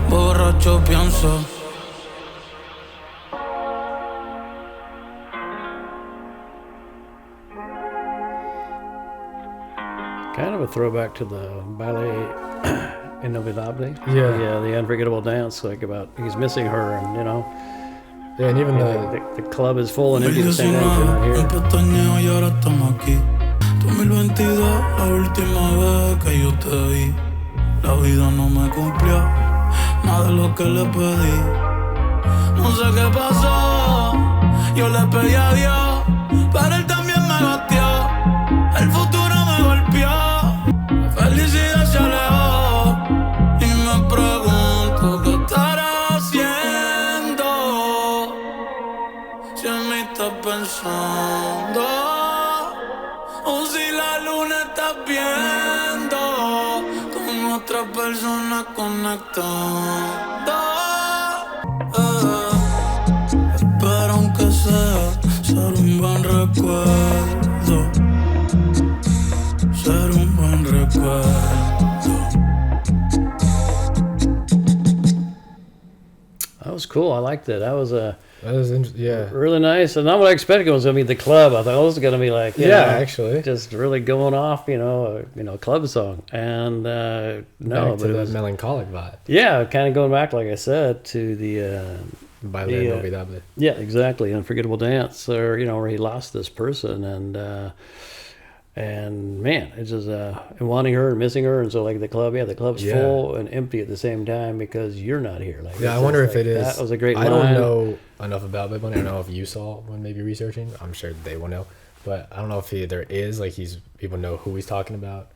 borracho, pienso. Kind of a throwback to the Baile INoLVIDABLE. Yeah, the unforgettable dance, like about he's missing her, and you know. Yeah, and even the club is full and empty at the same time. You're not here. El pestañeo y ahora estamos aquí. 2022, la última vez que yo te vi. La vida no me cumplió nada de lo que le pedí. No sé qué pasó, yo le pedí a Dios, pero él también me batió. El futuro me golpeó, la felicidad se alejó. Y me pregunto qué estará haciendo, si en mí estás pensando, o si la luna estás viendo, con otra persona conectando. Espero aunque sea ser un buen recuerdo, ser un buen recuerdo. That was cool. I liked it. That was yeah, really nice. And not what I expected it was going to be the club. I thought it was going to be like, you know, actually, just really going off, you know, a club song. And no, back but to it that was, melancholic vibe. yeah, kind of going back, like I said, to the Baile INoLVIDABLE. yeah, exactly, unforgettable dance, or you know, where he lost this person, and man, it's just and wanting her and missing her, and so like the club's full and empty at the same time because you're not here. Like, yeah, I wonder if it is. That was a great line. I don't know enough about Bad Bunny. I don't know if you saw when maybe researching. I'm sure they will know, but I don't know if there is like people know who he's talking about.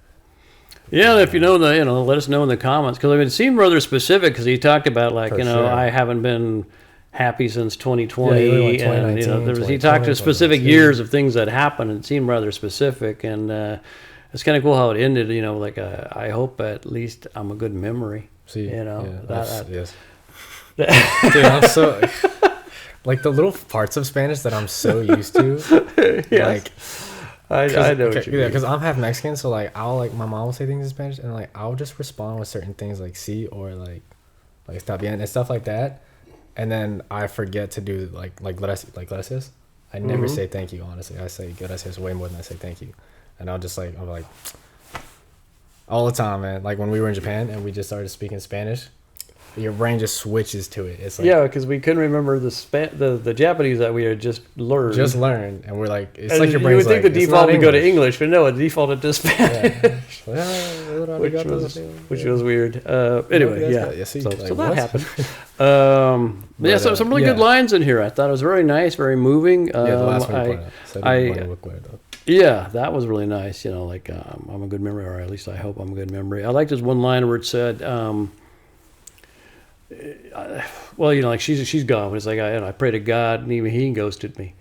Yeah, if you know let us know in the comments, because I mean, it seemed rather specific because he talked about like For sure. I haven't been happy since 2020, Yeah, and you know, he talked to specific years of things that happened, and it seemed rather specific, and it's kind of cool how it ended. You know, like I hope at least I'm a good memory. See, you know, yes. Dude, I'm so like the little parts of Spanish that I'm so used to. Yes. Like, I know what you mean. because I'm half Mexican, so like my mom will say things in Spanish, and like I'll just respond with certain things like "sí" or like "está bien" and stuff like that. And then I forget to do like gracias. I never say thank you, honestly. I say gracias way more than I say thank you. And I'm like all the time, man. Like when we were in Japan and we just started speaking Spanish, your brain just switches to it. It's like, yeah, because we couldn't remember the Japanese that we had just learned. And we're like, it's and like your you brain's would think like, the default would go to English, but no, it defaulted to Spanish. Yeah. which was weird. Anyway, yeah. So that happened. Yeah, so some really good lines in here. I thought it was very nice, very moving. The last one yeah, that was really nice. You know, like I'm a good memory, or at least I hope I'm a good memory. I liked this one line where it said, well, you know, like she's gone, but it's like I pray to God, and even he ghosted me.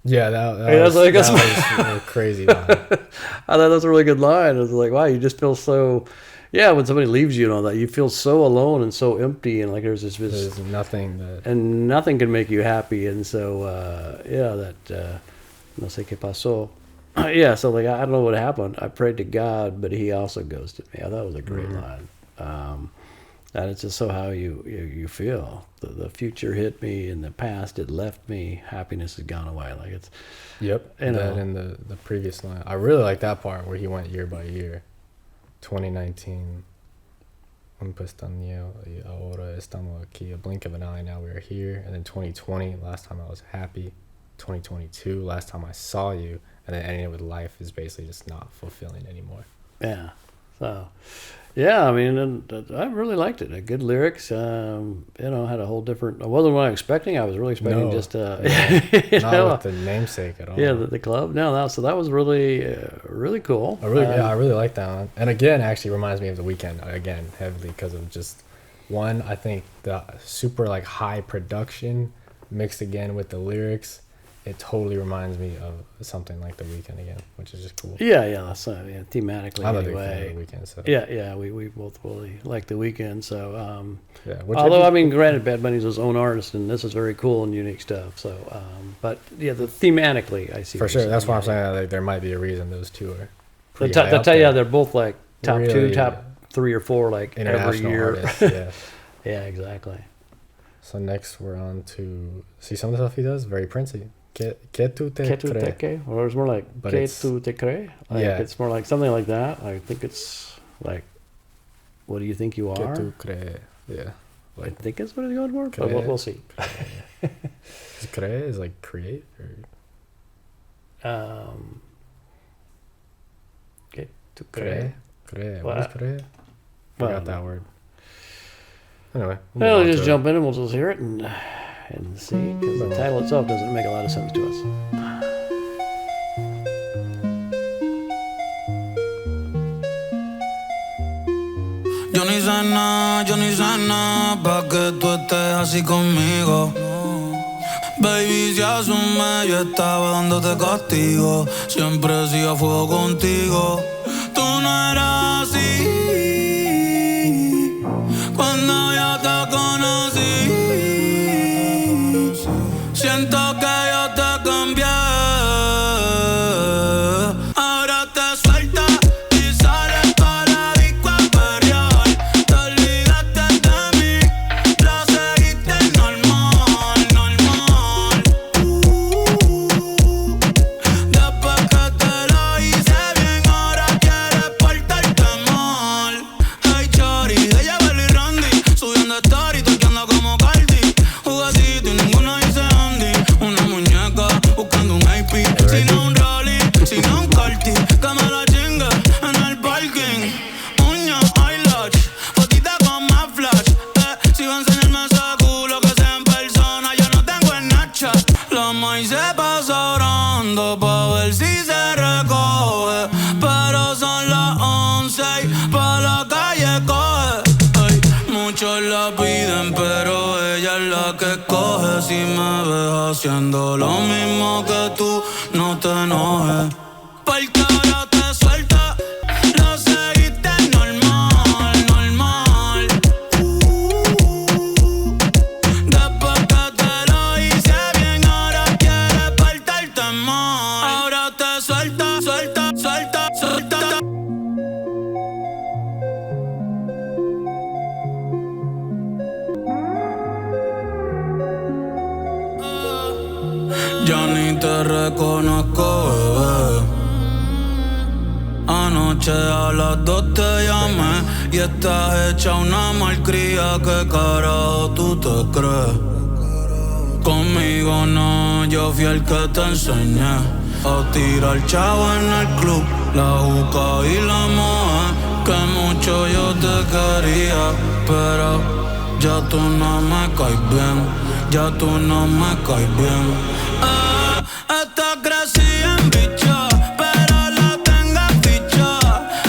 Yeah, that was a crazy line. I thought that was a really good line. I was like, wow, you just feel so, yeah, when somebody leaves you and all that, you feel so alone and so empty, and like there's nothing that, and nothing can make you happy, and so no sé qué pasó. Yeah, so like I don't know what happened. I prayed to God, but he also ghosted me. I thought it was a great line. And it's just so how you feel. The future hit me, and the past it left me. Happiness has gone away. Like it's. Yep. And that in the previous line, I really like that part where he went year by year. 2019. Un pestañeo y ahora estamos aquí. A blink of an eye, now we are here. And then 2020, last time I was happy. 2022, last time I saw you. And then ending it with life is basically just not fulfilling anymore. Yeah. So, yeah, I mean, I really liked it. Good lyrics. You know, had a whole different. I wasn't what I was expecting. I was really expecting just not with the namesake at all. Yeah, the club. No, so that was really, really cool. I really like that one. And again, actually reminds me of The Weeknd again heavily because of just one. I think the super like high production mixed again with the lyrics. It totally reminds me of something like The Weeknd again, which is just cool. Yeah, that's thematically I'm anyway. a big fan of The Weeknd, so. Yeah, we both really like The Weeknd. So, yeah. Although I mean, granted, Bad Bunny's his own artist, and this is very cool and unique stuff. So, but yeah, thematically, I see. For sure, that's why I'm saying like, there might be a reason those two are. They're both like top really, 2, top 3 or 4, like every year. Artists, yeah. Yeah, exactly. So next we're on to see some of the stuff he does. Very Princey. KETU TeCRÉ. Or it's more like KETU TeCRÉ. Like, yeah. It's more like something like that. I think it's like, what do you think you are? KETU TeCRÉ. Yeah. Like, I think it's what it's going for, but we'll see. Cré is like create or? KETU TeCRÉ. What is cré? Forgot that word. Anyway. We'll just jump in and we'll just hear it and see, because the title itself doesn't make a lot of sense to us. Yo ni sé nada pa' que tú estés así conmigo. Baby, si asume, yo estaba dándote castigo. Siempre he sido a fuego contigo. Tú no eras así cuando yo te conocí. Siento que yo te cambié. Ahora te sueltas y sales para la disco a perrear. Te olvidaste de mí, lo seguiste normal. Después que te lo hice bien, ahora quieres portarte mal. Hey, chori, de Jíbaro y Randy, subiendo story, toqueando como Cardi. Juguetito y ninguno dice Andy. Una muñeca buscando un AP. Si no un Rolly, si no un Carti, que me la chingue en el parking. Uña, eyelash, fotita con más flash. Si va a enseñarme ese culo que sea en persona, yo no tengo el Nacha. La maíz se pasa orando pa' ver si se recoge, pero son las 11 y pa' la calle coge. Ay, muchos la piden, pero ella es la que escoge. Si me ves haciendo lo mismo que tú, no te enojes. Porque ahora te suelta, lo seguiste normal. Después que te lo hice bien, ahora quieres portarte mal. Ahora te suelta. Ya ni te reconozco, bebé. Anoche a las 2 te llamé y estás hecha una malcría. ¿Qué carajo tú te crees? Conmigo no, yo fui el que te enseñé a tirar chavo en el club, la juca y la moja. Que mucho yo te quería, pero ya tú no me caes bien. Esta crecía en bicha, pero la tengo ficha.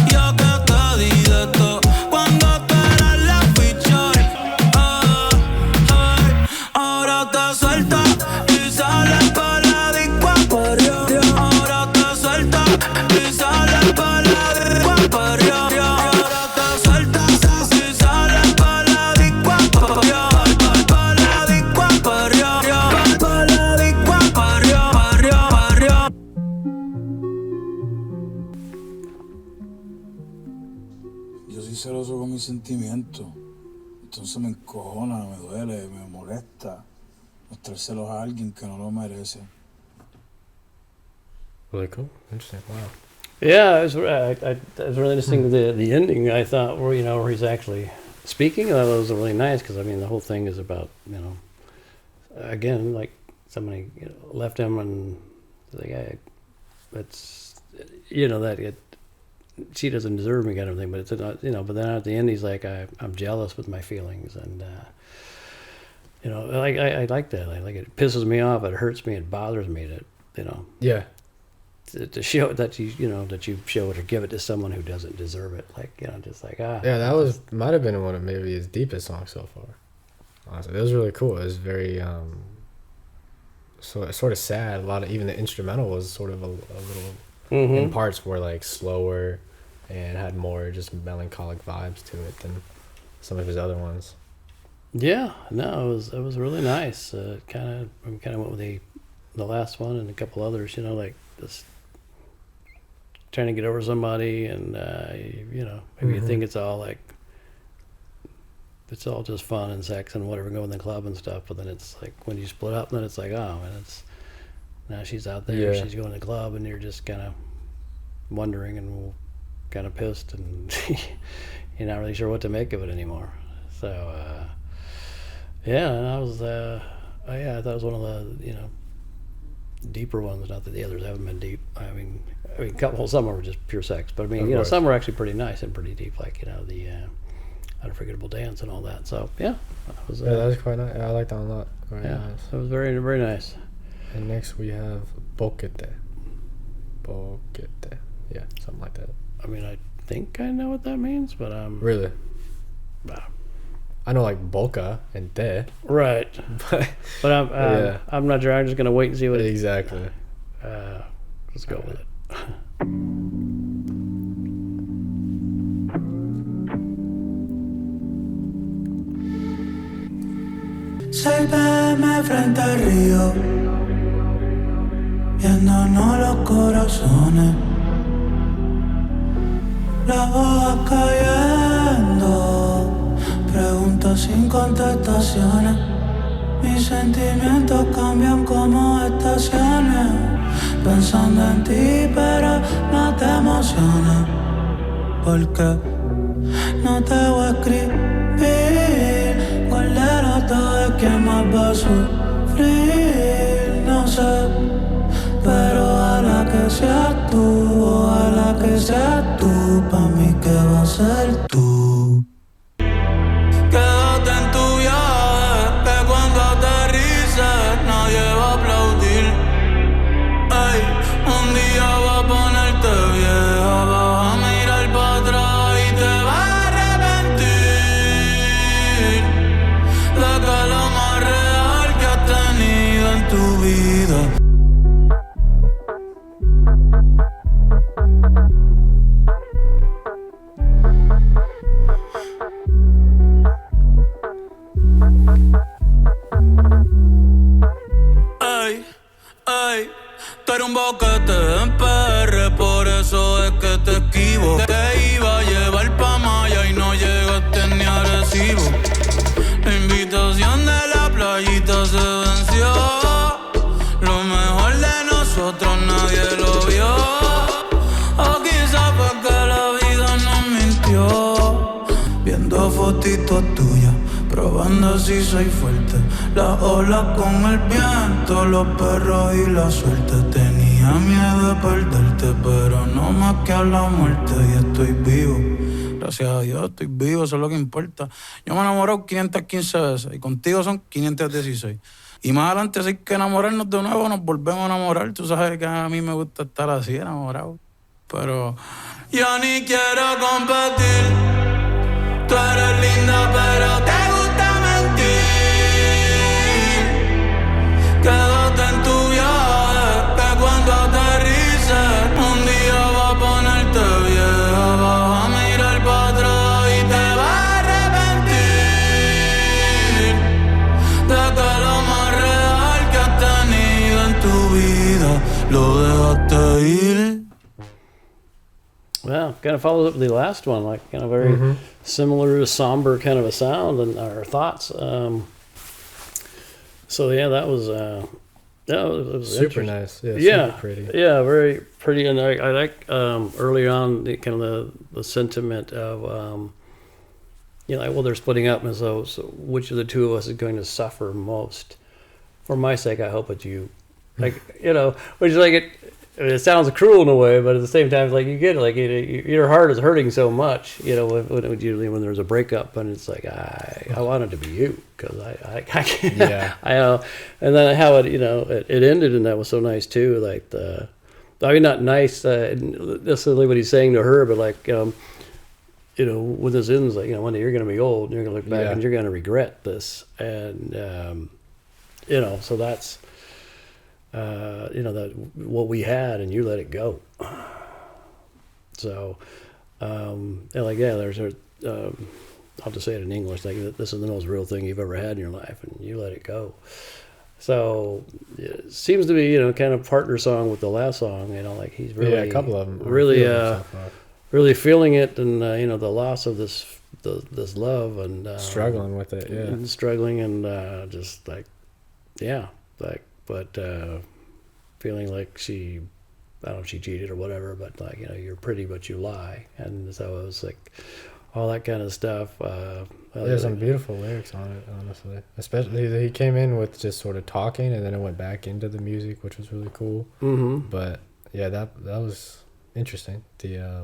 Yo que te di de todo cuando tú eras la ficha. Ahora te sueltas y sales pa' la disco a perrear. Ahora te sueltas y sales pa' la disco a perrear. Ahora te sueltas y sales pa' la disco a perrear. Celoso con mis sentimientos, entonces me encojona, me duele, me molesta mostrar celos a alguien que no lo merece. Really cool, interesting. Wow. Yeah, it was really interesting. The ending, I thought, where he's actually speaking of that, was really nice because I mean the whole thing is about again like somebody left him and the guy that's that she doesn't deserve me kind of thing, but it's not but then at the end he's like I'm jealous with my feelings and I like that. I like it pisses me off, it hurts me, it bothers me yeah. To show that that you show it or give it to someone who doesn't deserve it, just like yeah, that might have been one of maybe his deepest songs so far. Honestly, it was really cool. It was very sort of sad. A lot of even the instrumental was sort of a little in parts were like slower and had more just melancholic vibes to it than some of his other ones. Yeah, no, it was really nice. Kind of went with the last one and a couple others. Like just trying to get over somebody, and maybe you think it's all just fun and sex and whatever, go in the club and stuff. But then it's like when you split up, then it's like, oh man, now she's out there, she's going to the club, and you're just kind of wondering and kind of pissed, and you're not really sure what to make of it anymore. So yeah, and I thought it was one of the deeper ones. Not that the others haven't been deep. I mean, some were just pure sex, but I mean, some were actually pretty nice and pretty deep, like the Unforgettable Dance and all that. So yeah, that was quite nice. I like that a lot. Very nice. It was very, very nice. And next we have BOKeTE. Yeah, something like that. I mean, I think I know what that means, but really, I know like Boca and Te. Right, but I'm not sure. I'm just gonna wait and see what exactly. Let's go with it. Seis PM frente al río, viéndonos los corazones, las hojas cayendo, preguntas sin contestaciones. Mis sentimientos cambian como estaciones, pensando en ti pero no te emociones, porque no te voy a escribir cuál de los dos es quien más va a sufrir, no sé, pero ojalá que seas tú, pa' mí que va a ser tú. Quédate en tu viaje, que cuando aterrices nadie va a aplaudir. Ey, un día va a ponerte vieja, vas a mirar para atrás y te vas a arrepentir de que lo más real que has tenido en tu vida. Tú eres un boquete en PR, por eso es que te esquivo. Te iba a llevar pa' Maya y no llegaste ni a Arecibo. La invitación de la playita se venció. Lo mejor de nosotros nadie lo vio. O quizás fue que la vida nos mintió. Viendo fotitos tuyas, probando si soy fuerte. Las olas con el viento, los perros y la suerte. Tenía miedo de perderte, pero no más que a la muerte. Y estoy vivo, gracias a Dios estoy vivo, eso es lo que importa. Yo me he enamorado 515 veces y contigo son 516. Y más adelante, si hay que enamorarnos de nuevo, nos volvemos a enamorar. Tú sabes que a mí me gusta estar así, enamorado. Pero yo ni quiero competir. Tú eres linda, pero te gusta mentir. Quédate en tu viaje, que cuando aterrices un día va a ponerte vieja, vas a mirar para atrás y te vas a arrepentir de que lo más real que has tenido en tu vida lo dejaste ir. Well, kind of follows up the last one, like kind of very similar, somber kind of a sound and our thoughts. So yeah, that was super nice. Yeah, super pretty. Yeah, very pretty. And I like early on the kind of the sentiment of you know, like, well, they're splitting up, and so which of the two of us is going to suffer most? For my sake, I hope it's you. Like, you know, which is like it sounds cruel in a way, but at the same time, it's like you get it, like your heart is hurting so much, you know, when there's a breakup, and it's like I want it to be you, because I can't, yeah, I know, and then how it, you know, it ended, and that was so nice too, like I mean, not nice necessarily what he's saying to her, but like, you know, when this ends, like, you know, one day you're going to be old, and you're going to look back, and you're going to regret this, and you know, so that's. You know, that what we had, and you let it go. So, and like, yeah, there's I'll just say it in English, like, this is the most real thing you've ever had in your life, and you let it go. So it seems to be, you know, kind of partner song with the last song, you know, like he's really, a couple of them really, really feeling it, and you know, the loss of this love, and struggling with it, and struggling, and just like, yeah, like. But feeling like I don't know if she cheated or whatever, but like, you know, you're pretty but you lie, and so it was like all that kind of stuff. There's some beautiful lyrics on it, honestly. Especially he came in with just sort of talking, and then it went back into the music, which was really cool. Mm-hmm. But yeah, that was interesting. Yeah,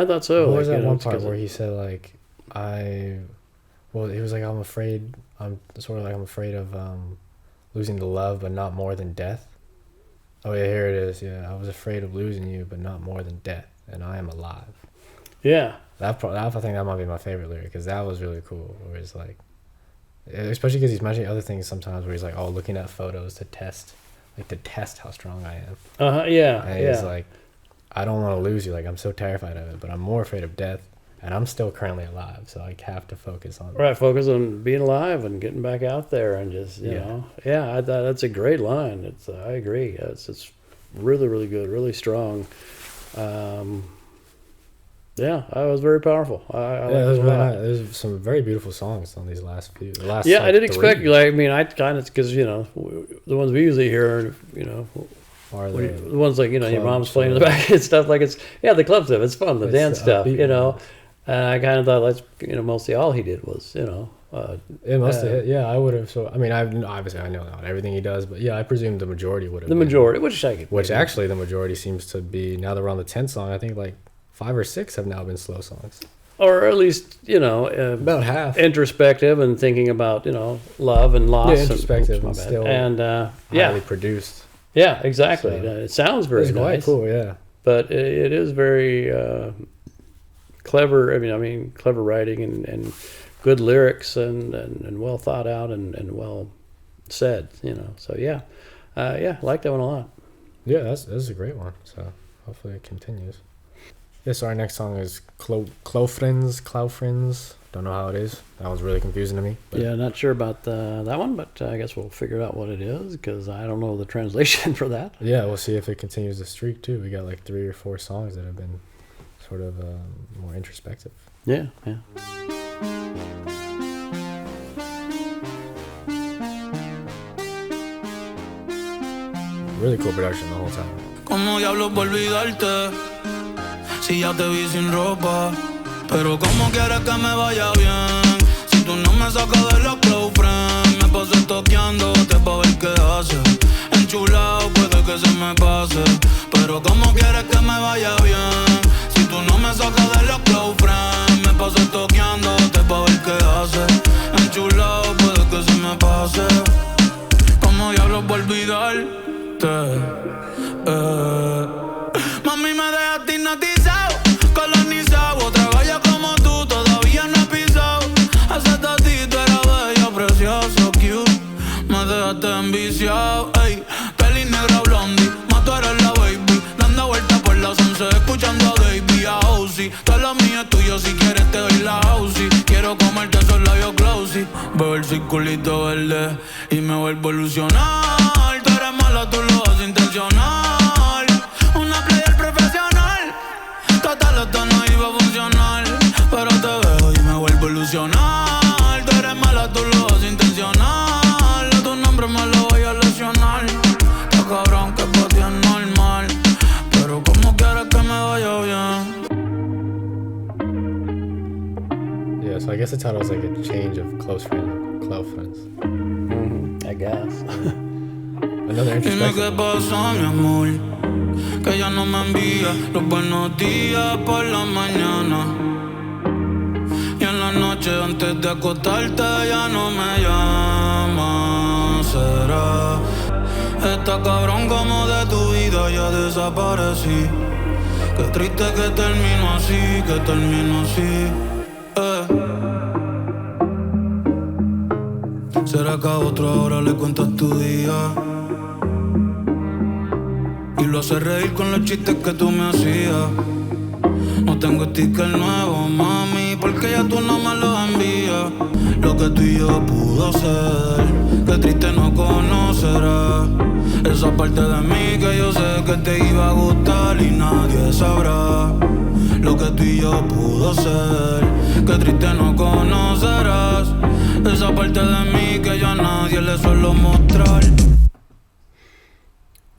I thought so. What was that one part where he said like he was like, I'm afraid of losing the love, but not more than death. Oh yeah, here it is. Yeah, I was afraid of losing you, but not more than death, and I am alive. Yeah, I think that might be my favorite lyric, because that was really cool. Where it's like, especially because he's mentioning other things sometimes, where he's like, oh, looking at photos to test how strong I am. Yeah. And he's like, I don't want to lose you. Like, I'm so terrified of it, but I'm more afraid of death. And I'm still currently alive, so I have to focus on focus on being alive and getting back out there, and just you know, I thought that's a great line. I agree. It's really, really good, really strong. Yeah, it was very powerful. There's some very beautiful songs on these last few. I did expect. Like, I mean, I kind of, because you know, the ones we usually hear, you know, are the ones like, you know, your mom's playing in the back and stuff, like it's the club stuff. It's fun, the dance stuff, you know. And I kind of thought mostly all he did was, you know. It must have hit. Yeah, I would have. So I mean, obviously I know not everything he does, but yeah, I presume the majority would have. Which actually the majority seems to be, now that we're on the 10th song, I think like 5 or 6 have now been slow songs. Or at least, you know, about half introspective and thinking about, you know, love and loss. Yeah, introspective and still highly produced. Yeah, exactly. So, it sounds very nice. It's quite cool, yeah. But it is very clever. I mean, clever writing and good lyrics and well thought out and well said, you know. So yeah, I like that one a lot. Yeah, that's a great one. So hopefully it continues. Yeah, so our next song is KLOuFRENS. Don't know how it is. That was really confusing to me. Yeah, not sure about that one, but I guess we'll figure out what it is, because I don't know the translation for that. Yeah, we'll see if it continues the streak too. We got like 3 or 4 songs that have been sort of more introspective. Yeah. Really cool production the whole time. ¿Cómo diablos voy a olvidarte si ya te vi sin ropa? Pero ¿cómo quieres que me vaya bien si tú no me sacas de los CLúB? Me paso toqueándote pa' ver qué haces. Enchulado puede que se me pase, pero ¿cómo quieres que me vaya bien si tú no me sacas de los CLúB? Me paso toqueándote pa' ver qué haces. Enchulado puede que se me pase. ¿Cómo diablos voy a olvidarte? Mami, me dejaste hipnotizado, colonizado. Otra galla como tú todavía no he pisado. Hace tatito era bello, precioso, cute. Me dejaste enviciado, ey. Peli negra blondie, más tú eres la baby. Dando vueltas por las 11, escuchando a Davey, a Ozzy. Todo lo mío es tuyo, si quieres te doy la Ozzy. Quiero comerte esos labios glossy. Veo el circulito verde y me vuelvo a ilusionar. Tú eres mala, tú lo haces intencional. Una player profesional. Total, esto no iba a funcionar, pero te veo y me vuelvo a ilusionar. Tú eres mala, tú lo haces intencional. A tu nombre me lo voy a lesionar. Está cabrón que pa' ti es normal, pero ¿cómo quieres que me vaya bien? guess the title is like a change of CLOUFRENS. I guess. Another Dime qué introspection. pasa, mi amor, que ya no me envía los buenos días por la mañana. Y en la noche antes de acostarte ya no me llama. Será, está cabrón como de tu vida ya desaparecí. Qué triste que termino así, que termino así. ¿Será que a otro ahora le cuentas tu día? Y lo hace reír con los chistes que tú me hacías. No tengo sticker nuevo, mami, porque ya tú no me lo envías. Lo que tú y yo pudo ser, qué triste no conocerás. Esa parte de mí que yo sé que te iba a gustar y nadie sabrá. Lo que tú y yo pudo ser, qué triste no conocerás. Esa parte de mí que yo a nadie le suelo mostrar.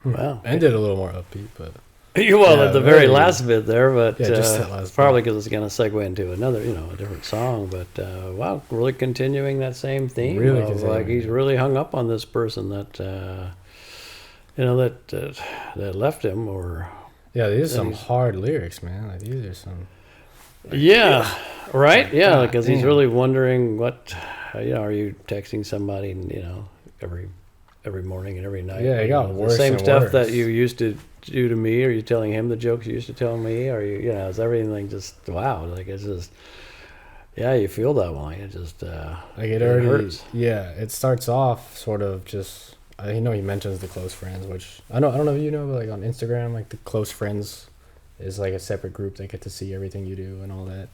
Wow. Ended a little more upbeat, but Well, yeah, at the very last bit there, but Yeah, just that last probably bit. because it's going to segue into another, a different song. But wow, really continuing that same theme. Really of, like continuing he's it. really hung up on this person that that left him, or yeah, these are some hard lyrics, man. Like these are some. yeah, right, yeah, God because he's damn. really wondering what, are you texting somebody, every morning and every night? Yeah, it got the worse same and stuff that worse. you used to do to me. Are you telling him the jokes you used to tell me? Are you, is everything just wow? Like it's just, yeah, you feel that way. It just Like it already, hurts. yeah. It starts off sort of just. He mentions the close friends, which I don't know if you know, but like on Instagram, like the close friends is like a separate group that get to see everything you do and all that.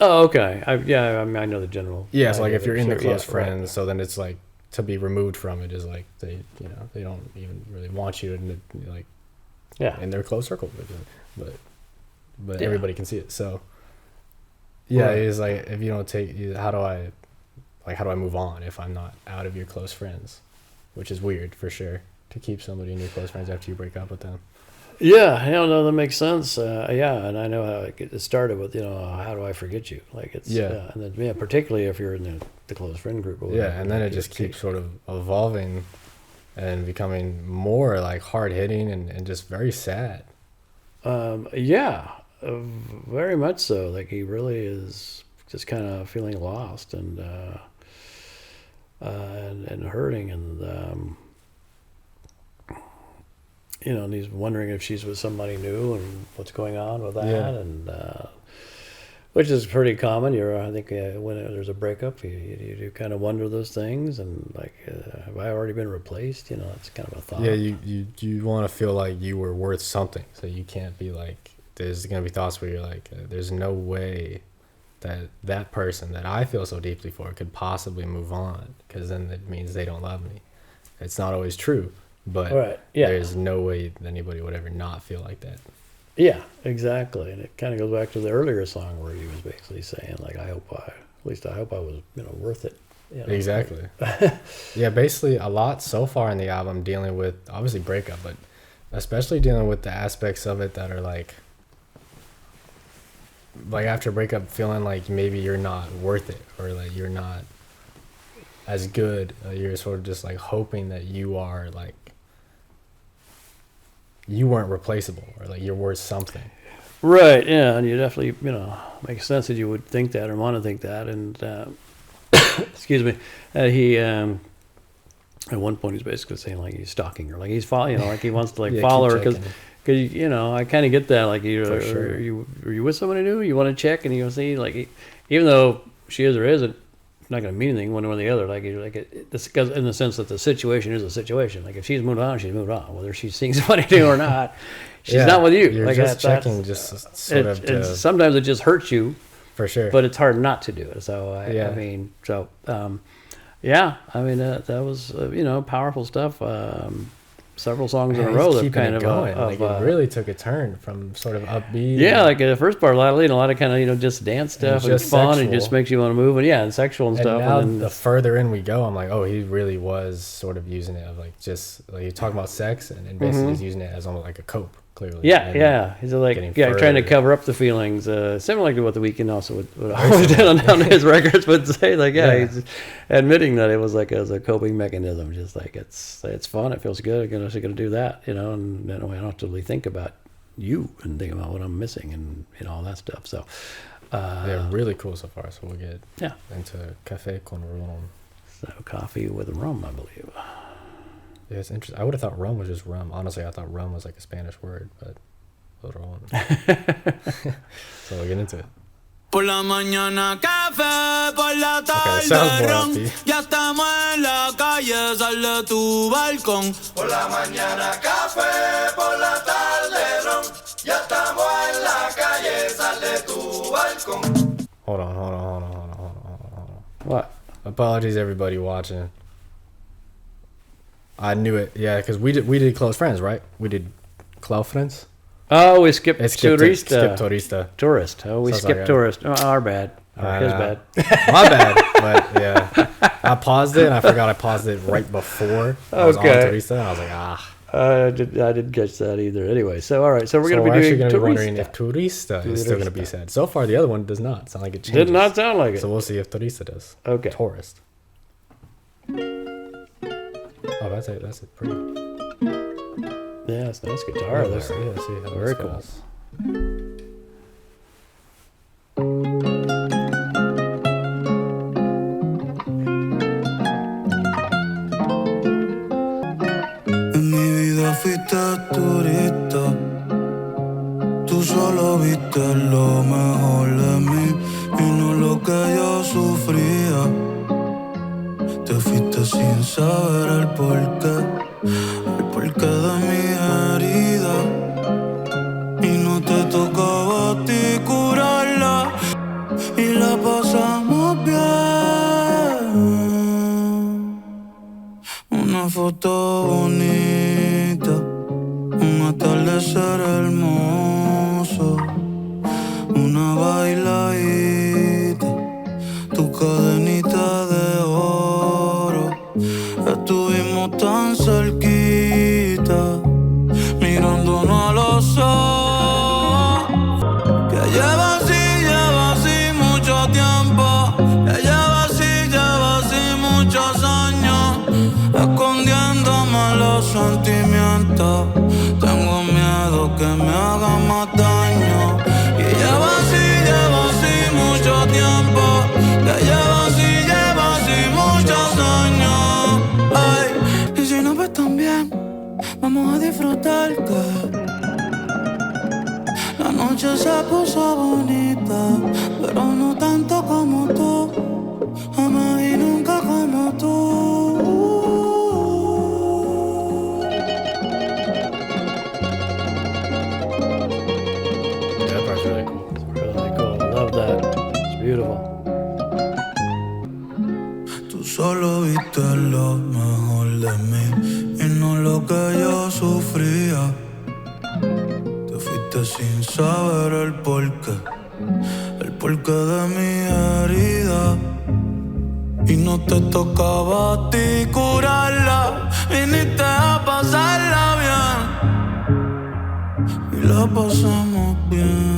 Oh, okay. I know the general. Yeah, so like idea if you're of it. in the Sure, close yeah, right. friends, so then it's like to be removed from it is like they don't even really want you to like Yeah. in their close circle, but Yeah. everybody can see it. So yeah, Right. it's like if you don't take, how do I move on if I'm not out of your close friends, which is weird for sure to keep somebody in your close friends after you break up with them. Yeah, no, that makes sense. Yeah, and I know how it started with, how do I forget you? Like it's Yeah. and then particularly if you're in the close friend group. Or whatever, Yeah, and then it just keeps sort of evolving and becoming more like hard hitting and just very sad. Yeah, very much so. Like he really is just kind of feeling lost and hurting, and and he's wondering if she's with somebody new and what's going on with that, Yeah. and which is pretty common. I think when there's a breakup, you kind of wonder those things, and like, have I already been replaced? It's kind of a thought. Yeah, you want to feel like you were worth something, so you can't be like, there's gonna be thoughts where you're like, there's no way that person that I feel so deeply for could possibly move on, because then it means they don't love me. It's not always true, but Right, yeah. there's no way anybody would ever not feel like that. Yeah, exactly. And it kind of goes back to the earlier song where he was basically saying, like, I hope I was, worth it. Exactly. Yeah, basically a lot so far in the album dealing with obviously breakup, but especially dealing with the aspects of it that are like after breakup feeling like maybe you're not worth it, or like you're not as good. You're sort of just like hoping that you are like, you weren't replaceable, or like you're worth something. Right, yeah, and you definitely, makes sense that you would think that or want to think that. And, excuse me, he, at one point he's basically saying like he's stalking her, like he's following, like he wants to like Yeah, follow her keep because, checking. I kind of get that, like For sure. are you with somebody new? You want to check, and you see, like, even though she is or isn't, not going to mean anything one way or the other. Like, this, because in the sense that the situation is a situation. Like if she's moved on, she's moved on, whether she's seeing somebody new or not. She's Yeah, not with you. You're like just that's- checking, just sort of to, sometimes it just hurts you, for sure. but it's hard not to do it. So Yeah. that was powerful stuff. Several songs in a Man, row he's that keeping kind it of going. Like it really took a turn from sort of upbeat. yeah, like the first part, a lot of kind of just dance stuff and just fun, and sexual. just makes you want to move, and sexual and And stuff. now And then the further in we go, I'm like, oh, he really was sort of using it of like, just like you talk about sex, and basically he's using it as almost like a cope, clearly. Yeah. He's like, trying to cover up the feelings. Similar to what The Weeknd also would always done on his records would say. Like, he's admitting that it was like as a coping mechanism. Just like it's fun, it feels good. I'm gonna do that, and then I don't have to really think about you and think about what I'm missing and all that stuff. So they're really cool so far. So we'll get into CAFé CON RON. So coffee with rum, I believe. Yeah, it's interesting. I would have thought rum was just rum. Honestly, I thought rum was like a Spanish word, but ron. So we'll get into it. Por la mañana café, por la tarde ron. Ya estamos en la calle, sal de tu balcón. Por la mañana café, por la tarde ron. Ya estamos en la calle, sal de tu balcón. Hold on. What? Apologies, everybody watching. I knew it. Yeah, because we did Close Friends, right? We did KLOuFRENS. Oh, we skipped TURiSTA. Skip TURiSTA. Tourist. Oh, we skipped Tourist. Oh, our bad. His bad. My bad. But yeah, I paused it and I forgot I paused it right before I was on TURiSTA. And I was like, I didn't catch that either. Anyway, so all right. So we're going to be doing TURiSTA. Wondering if TURiSTA is still going to be said. So far, the other one does not sound like it changes. Did not sound like it. So we'll see if TURiSTA does. Okay. Tourist. Oh, that's it. Pretty. Yeah, it's a nice guitar there. Yeah, see how very this cool. goes. En mi vida fuiste turista. Tú solo viste lo mejor de mí y no lo que yo sufría. Te fuiste sin saber el porqué de mi herida. Y no te tocaba a ti curarla y la pasamos bien. Una foto bonita, un atardecer hermoso, una bailadita, tu cadenita de oro. Estuvimos tan cerquita, mirándonos a los ojos. Que lleva así mucho tiempo, que lleva así muchos años, escondiéndome los sentimientos. Tengo miedo que me haga más daño. Y lleva así mucho tiempo, que lleva así muchos años. Ay, y si no ves tan bien, vamos a disfrutar que la noche se puso bonita, pero no tanto como tú, jamás y nunca como tú. That part's really cool. It's really cool. I love that. It's beautiful. Tú solo viste lo mejor de mí y no lo que yo sufría. Te fuiste sin saber el porqué de mi herida. Y no te tocaba a ti curarla, viniste a pasarla bien y la pasamos bien.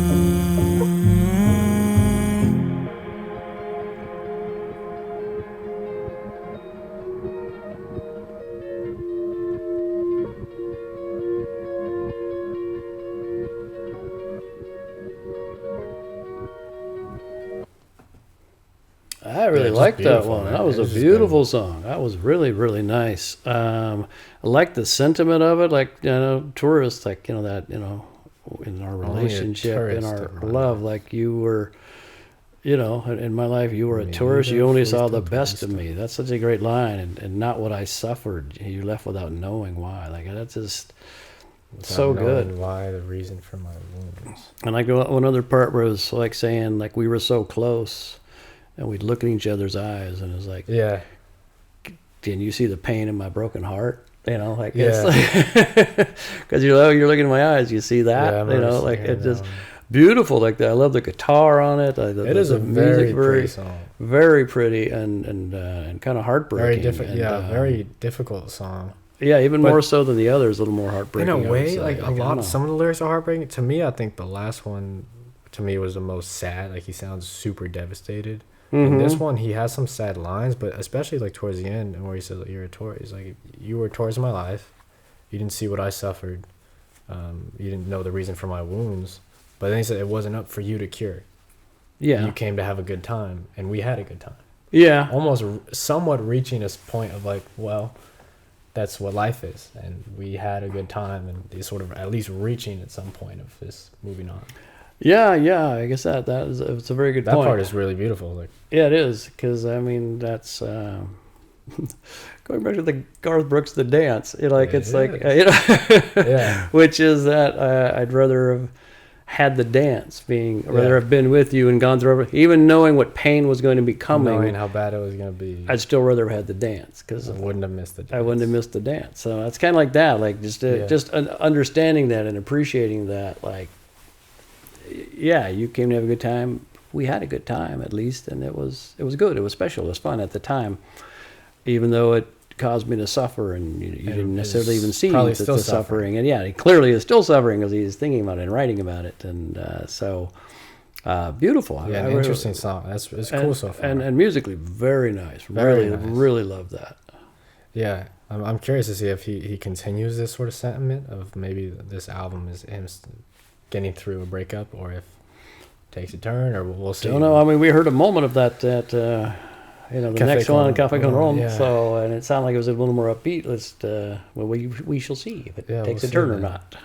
I really liked that one. That was a beautiful song. That was really, really nice. I like the sentiment of it, like, tourists, like, that, in our relationship, in our love, like you were, in my life, you were a tourist. You only saw the best of me. That's such a great line, and not what I suffered. You left without knowing why. Like, that's just so good. Why, the reason for my wounds. And like one other part where it was like saying, like, we were so close. And we'd look in each other's eyes, and it was like, yeah. Can you see the pain in my broken heart? It's like, because you're looking in my eyes, you see that, like it's just beautiful. Like that. I love the guitar on it. It is a very pretty song. Very pretty and kind of heartbreaking. Very difficult song. Yeah, even more so than the others, a little more heartbreaking. In a way, like a lot. Some of the lyrics are heartbreaking. To me, I think the last one, to me, was the most sad. Like he sounds super devastated. And this one, he has some sad lines, but especially like towards the end, and where he says, like, "You're a tourist." He's like, "You were a tourist in my life. You didn't see what I suffered. You didn't know the reason for my wounds." But then he said, "It wasn't up for you to cure. Yeah, you came to have a good time, and we had a good time." Yeah, almost somewhat reaching a point of like, well, that's what life is, and we had a good time, and he's sort of at least reaching at some point of this moving on. Yeah, I guess that is it's a very good point. That part is really beautiful. Like, yeah, it is, because I mean that's going back to the Garth Brooks the dance. You know, like it's like yeah, which is that I'd rather have had the dance, rather have been with you and gone through, even knowing what pain was going to be coming, knowing how bad it was going to be. I'd still rather have had the dance, because I wouldn't have missed the dance. I wouldn't have missed the dance. So it's kind of like that, like just understanding that and appreciating that, like, yeah, you came to have a good time. We had a good time, at least, and it was good. It was special. It was fun at the time, even though it caused me to suffer, and you didn't necessarily even see the suffering. And yeah, he clearly is still suffering because he's thinking about it and writing about it. And so beautiful. Yeah, an interesting song. It's cool so far. And musically, very nice. Really love that. Yeah, I'm curious to see if he continues this sort of sentiment of maybe this album is him getting through a breakup, or if it takes a turn, or we'll see. I don't know. I mean, we heard a moment of that the next one on CAFé CON RON. Yeah. So, and it sounded like it was a little more upbeat. We shall see if it takes a turn or not.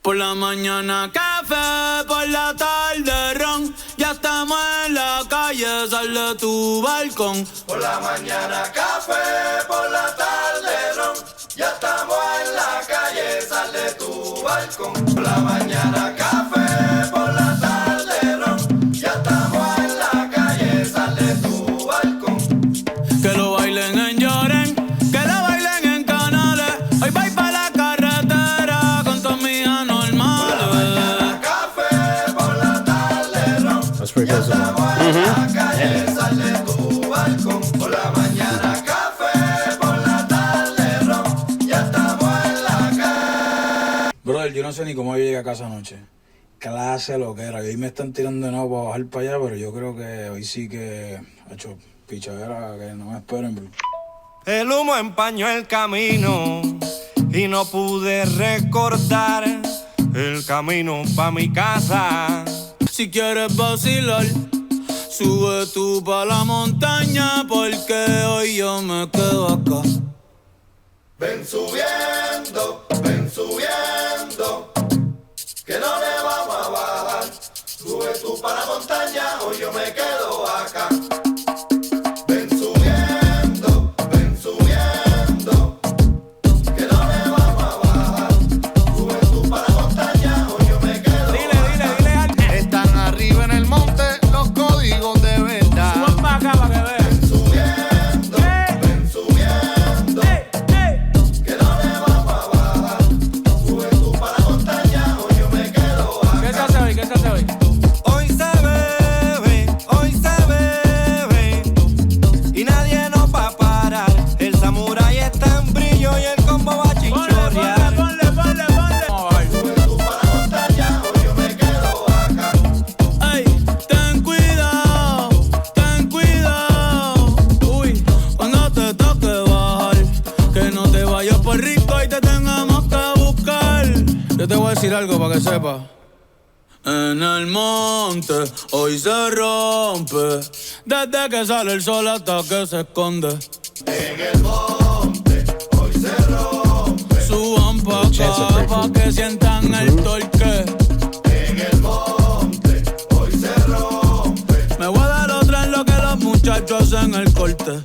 Por la mañana café, por la tarde ron. Ya estamos en la calle, sal de tu balcón. Por la mañana café, por la tarde ron. Ya estamos en la calle, sal de tu balcón. Por la mañana café, por la tarde ron. Ya estamos en la calle, sal de tu balcón. Que lo bailen en Lloren, que lo bailen en Canales. Hoy voy pa' la carretera con todas mis anormales. Por la mañana café, por la tarde ron. That's pretty Ya close. estamos en la calle, sal de tu balcón. Por la mañana café, por la tarde ron. Ya estamos en la calle. Brother, yo no sé ni cómo yo llegué a casa anoche. Clase lo que era. Y hoy me están tirando de nuevo para bajar para allá, pero yo creo que hoy sí que ha hecho pichadera, que no me esperen, bro. El humo empañó el camino y no pude recordar el camino pa' mi casa. Si quieres vacilar, sube tú pa' la montaña, porque hoy yo me quedo acá. Ven subiendo, que no le vamos a bajar. Sube tú para la montaña, hoy yo me quedo acá. Ven subiendo, que no le vamos a bajar. Sube tú para la montaña, hoy yo me quedo acá. Están arriba en el monte los códigos de verdad. Suban pa' acá pa' que vean. Ven subiendo, que no le vamos a bajar. Sube tú para la montaña, hoy yo me quedo acá. ¿Qué se hace hoy? ¿Qué se hace hoy? Hoy se bebe y nadie nos va a parar. El samurái está en brillo y el combo va a chinchorrear. Ponle. Sube tú para la montaña, hoy yo me quedo acá. Ey, ten cuidado. Uy, cuando te toque bajar, que no te vayas por rico y te tengamos que buscar. Yo te voy a decir algo para que sepas. En el monte hoy se rompe, desde que sale el sol hasta que se esconde. En el monte hoy se rompe. Suban pa' acá pa' que sientan el torque. En el monte hoy se rompe. Me voy a dar otra en lo que los muchachos hacen el corte.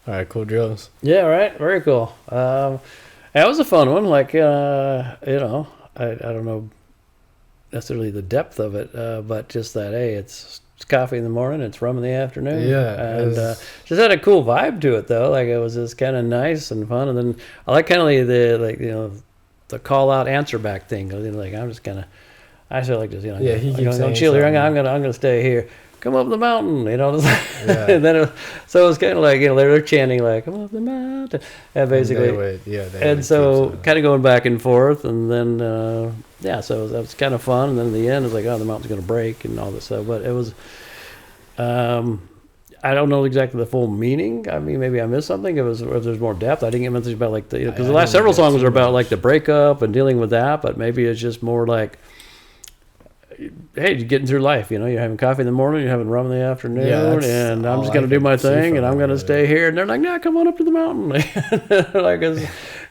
All right, cool drills. Yeah, right. Very cool. That was a fun one. Like, I don't know. necessarily the depth of it, but just that, hey, it's coffee in the morning, it's rum in the afternoon. Yeah. And just had a cool vibe to it, though. Like, it was just kind of nice and fun. And then I like kind of the call out answer back thing. Like, I'm just going to, I feel like just, yeah, he keeps saying chill here. I'm gonna stay here. Come up the mountain, Yeah. And then so it was kind of like, they're chanting like, come up the mountain, and basically, and so kind of going back and forth, and then so that was kind of fun. And then in the end, it's like, oh, the mountain's gonna break and all this stuff. But it was, I don't know exactly the full meaning. I mean, maybe I missed something. If there's more depth, I didn't get message about like because the last several songs are about like the breakup and dealing with that, but maybe it's just more like, hey, you're getting through life, you're having coffee in the morning, you're having rum in the afternoon, and I'm just going to do my thing, and I'm going to stay here. And they're like, nah, come on up to the mountain.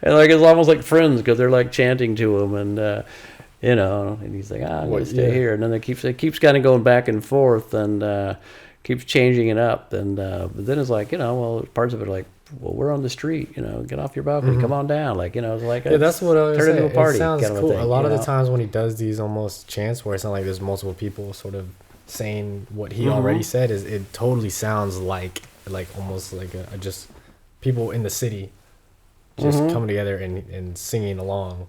It's almost like friends, because they're like chanting to him, and and he's like, I'm going to stay here. And then it keeps kind of going back and forth, and keeps changing it up. And but then it's like, well, parts of it are like, well, we're on the street, get off your balcony, come on down. Like, it's like, that's what I was saying. Turn into a party. It sounds kind of cool. a thing, a lot of the times when he does these almost chants where it's not like there's multiple people sort of saying what he already said, it totally sounds like almost like just people in the city just coming together and singing along.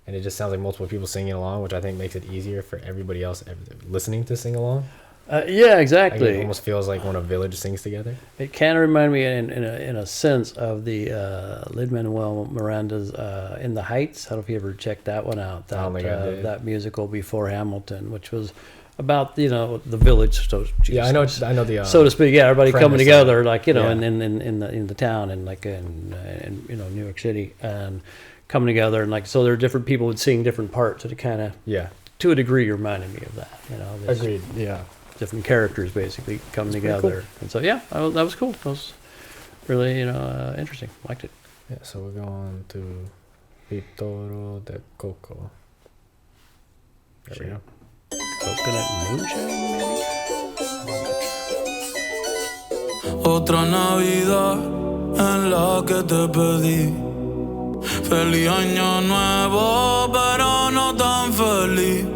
And it just sounds like multiple people singing along, which I think makes it easier for everybody else listening to sing along. Yeah, exactly. Like, it almost feels like when a village sings together. It kind of reminded me in a sense of the Lin-Manuel Miranda's In the Heights. I don't know if you ever checked that one out. That musical before Hamilton, which was about the village. So I know the so to speak. Yeah, everybody coming together, like in the town and like in New York City, and coming together, and like so there are different people would sing different parts. So it kind of to a degree reminded me of that. Agreed. Yeah. Different characters basically coming together, cool. And so that was cool. That was really interesting. Liked it. Yeah. So we're going to PIToRRO De COCO. There we go. Coconut moonshine, maybe. Otra Navidad en la que te pedí feliz año nuevo, pero no tan feliz.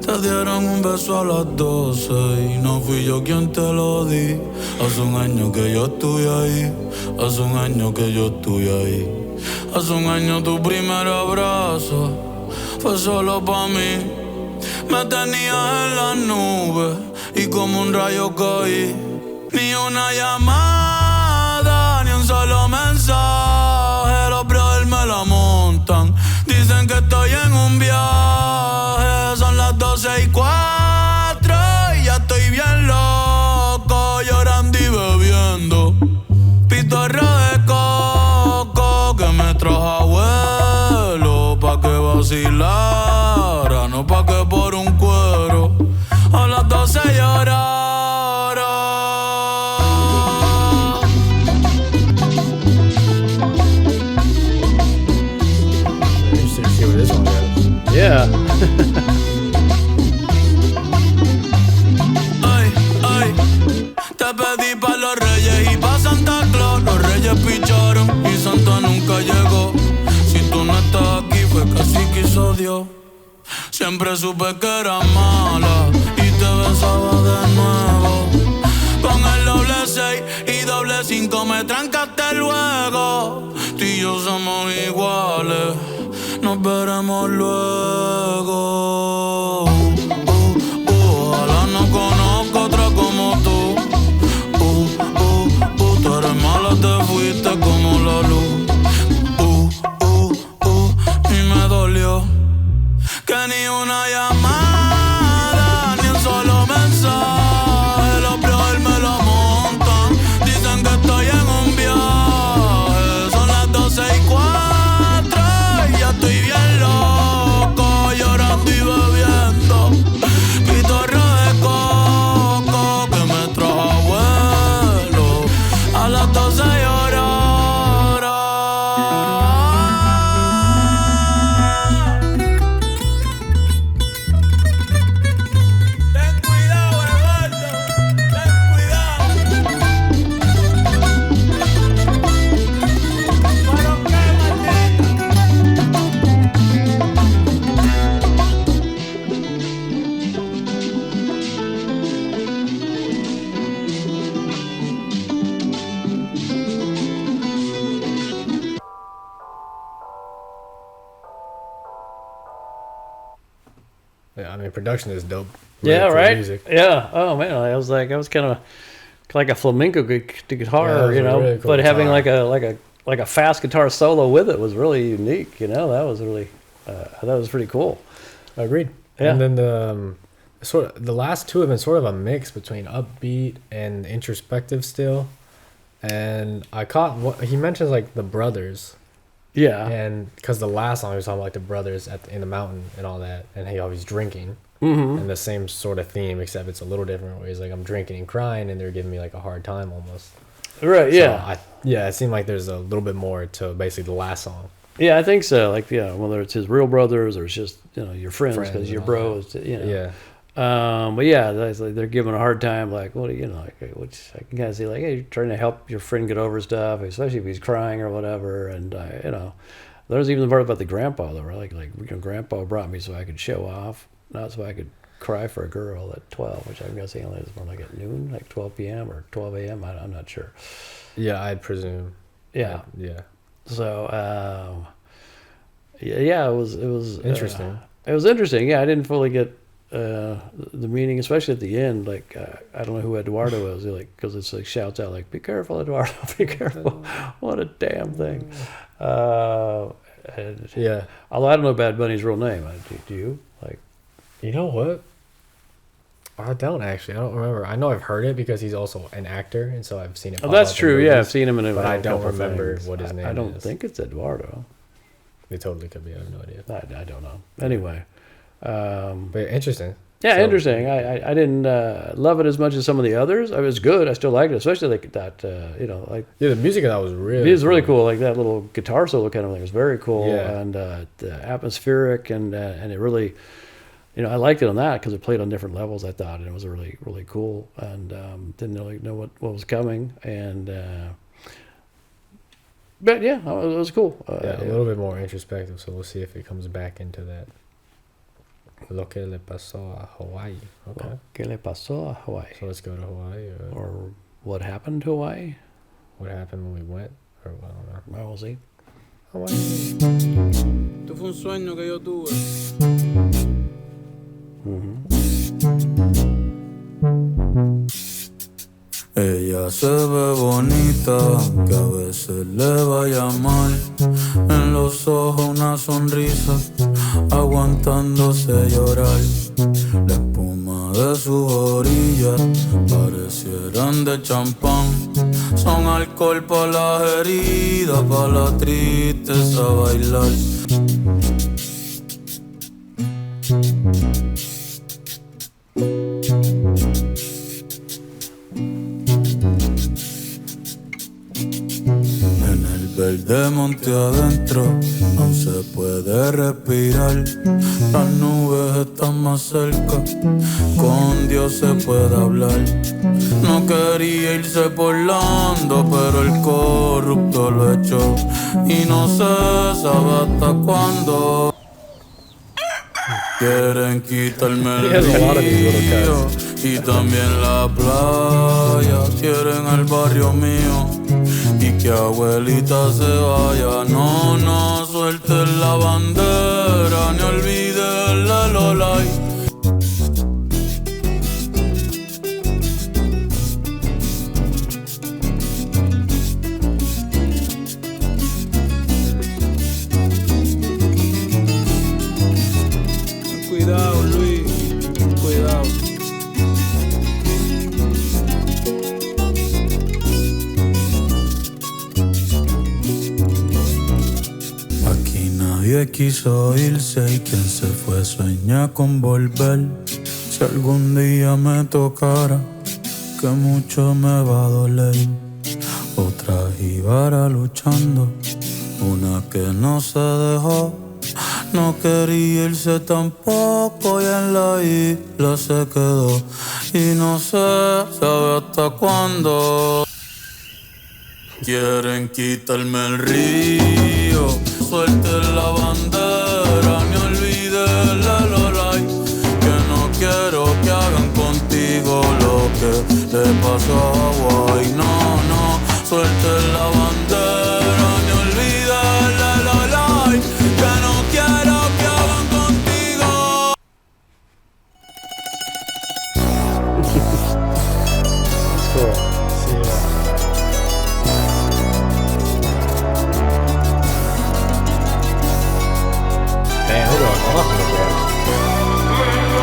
Te dieron un beso a las 12 y no fui yo quien te lo di. Hace un año que yo estoy ahí, hace un año que yo estoy ahí. Hace un año tu primer abrazo fue solo pa' mí. Me tenías en las nubes y como un rayo caí. Ni una llamada, ni un solo mensaje. Los brothers me la montan, dicen que estoy en un viaje. Son las 12:04 y ya estoy bien loco, llorando y bebiendo pitorro de coco que me trajo abuelo pa' que vacilara, no pa' que por un cuero a las 12 llorara. Yeah. Te pedí pa' los reyes y pa' Santa Claus. Los reyes picharon y Santa nunca llegó. Si tú no estás aquí fue que así quiso Dios. Siempre supe que eras mala y te besaba de nuevo. Con el doble 6 y doble 5 me trancaste luego. Tú y yo somos iguales, nos veremos luego. Ojalá no conozca otra como tú. Tú eres mala, te fuiste como la luz. Y me dolió que ni una llamada, ni un solo mensaje. Los brothers me lo montan, dicen que estoy en un viaje. Son las 12:04 y ya estoy bien loco, llorando y bebiendo I mean, production is dope. Yeah, right. Music. Yeah. Oh man, I was kind of like a flamenco guitar, you know, really cool but guitar. Having like a fast guitar solo with it was really unique. You know, that was really that was pretty cool. Agreed. Yeah. And then the last two have been sort of a mix between upbeat and introspective still. And I caught what he mentions, like the brothers. Yeah. And because the last song he was talking about like the brothers in the mountain and all that, and he always drinking. Mm-hmm. And the same sort of theme, except it's a little different. Where he's like, I'm drinking and crying, and they're giving me like a hard time almost. Right. Yeah. So it seemed like there's a little bit more to basically the last song. Yeah, I think so. Like, yeah, whether it's his real brothers or it's just, you know, your friends because your bros, you know. Yeah. But yeah, they're giving a hard time. Like, what do you know? Like, which I can kind of see, like, hey, you're trying to help your friend get over stuff, especially if he's crying or whatever. And you know, there's even the part about the grandpa though, right? Like you know, grandpa brought me so I could show off, not so I could cry for a girl at 12, which I'm guessing is more like at noon, like 12 p.m. or 12 a.m. I'm not sure. Yeah, I'd presume. Yeah. Yeah. So, yeah, it was interesting. It was interesting. Yeah, I didn't fully get the meaning, especially at the end. Like, I don't know who Eduardo is, like, because it's like shouts out like, "Be careful, Eduardo! Be careful!" What a damn thing. Yeah. Although I don't know Bad Bunny's real name. Do you? Like, you know what? I don't actually. I don't remember. I know I've heard it because he's also an actor, and so I've seen it. Oh, that's true. Yeah, I've seen him in it. But I don't remember what his name is. I don't think it's Eduardo. It totally could be. I have no idea. I don't know. Anyway. But interesting. Yeah, so, interesting. I didn't love it as much as some of the others. It was good. I still liked it, especially like that, you know, like... Yeah, the music of that was really It was really cool. Like that little guitar solo kind of thing was very cool. Yeah. And the atmospheric and it really... You know, I liked it on that because it played on different levels, I thought, and it was really, really cool. And didn't really know what was coming. And... but yeah, it was cool. Yeah, a little bit more introspective, so we'll see if it comes back into that. Lo que le pasó a Hawaii. Okay. Lo que le pasó a Hawaii. So let's go to Hawaii. Or what happened to Hawaii? What happened when we went? Or I don't know. We'll see. Hawaii. Esto fue un sueño que yo tuve. Ella se ve bonita, que a veces le vaya mal. En los ojos una sonrisa, aguantándose llorar. La espuma de sus orillas parecieran de champán. Son alcohol para las heridas, para la tristeza bailar. Verde monte adentro, no se puede respirar. Las nubes están más cerca, con Dios se puede hablar. No quería irse por Lando, pero el corrupto lo echó. Y no se sabe hasta cuándo. Quieren quitarme el río y también la playa. Quieren el barrio mío y que abuelita se vaya. No, no suelten la bandera ni olviden el lolay. Cuidado, Luis, cuidado. Aquí nadie quiso irse y quien se fue sueña con volver. Si algún día me tocara, que mucho me va a doler. Otra jíbara luchando, una que no se dejó. No quería irse tampoco y en la isla se quedó. Y no se sabe hasta cuándo. Quieren quitarme el río, suelten la bandera, ni olviden la lolay. Que no quiero que hagan contigo lo que le pasó a Hawaii. No, no, suelten la bandera, ni olviden la lolay. Que no quiero que hagan contigo. Cool. See ya. Damn, we're going off in the bridge.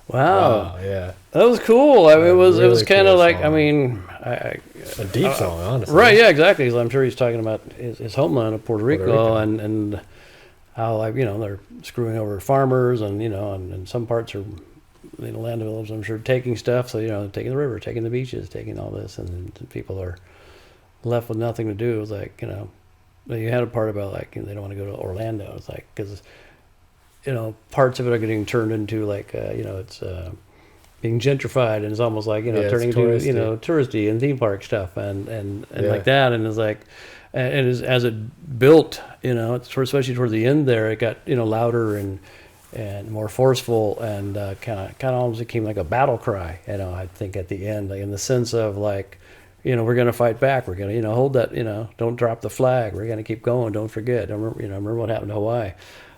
Wow. Yeah. That was cool. I mean, it was Really kind of cool like, song. I mean, A deep song, honestly. right, yeah, exactly. I'm sure he's talking about his homeland of Puerto Rico, and how, like, you know, they're screwing over farmers, and, you know, and some parts are, you know, land developers, I'm sure, taking stuff. So, you know, taking the river, taking the beaches, taking all this, and people are left with nothing to do. It was like, you know, you had a part about, like, you know, they don't want to go to Orlando. It's like, because, you know, parts of it are getting turned into, like, you know, it's being gentrified, and it's almost like, you know, Yeah, turning it's into, you touristy. know, touristy and theme park stuff, and Yeah. like that. And it's like, and as it built, you know, it's especially towards the end there, it got, you know, louder and more forceful, and kind of almost became like a battle cry, you know, I think at the end, like, in the sense of, like, you know, we're going to fight back. We're going to, you know, hold that, you know, don't drop the flag. We're going to keep going. Don't forget. I remember what happened to Hawaii.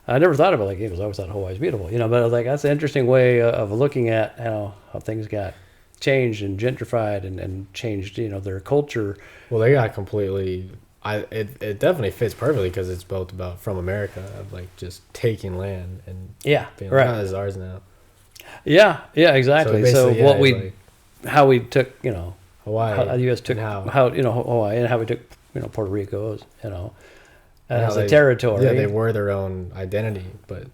I never thought about it like, because I always thought Hawaii's beautiful, you know, but I was like, that's an interesting way of looking at how things got changed and gentrified and changed, you know, their culture. Well, they got completely. It definitely fits perfectly because it's built about from America, of like just taking land and Yeah, being right. like, "Ah, this is ours now." Yeah, exactly. So basically, what yeah, we, like how we took, you know, Hawaii, how the U.S. took and how you know, Hawaii, and how we took, you know, Puerto Rico, you know, and how as a they- territory. Yeah, they were their own identity, but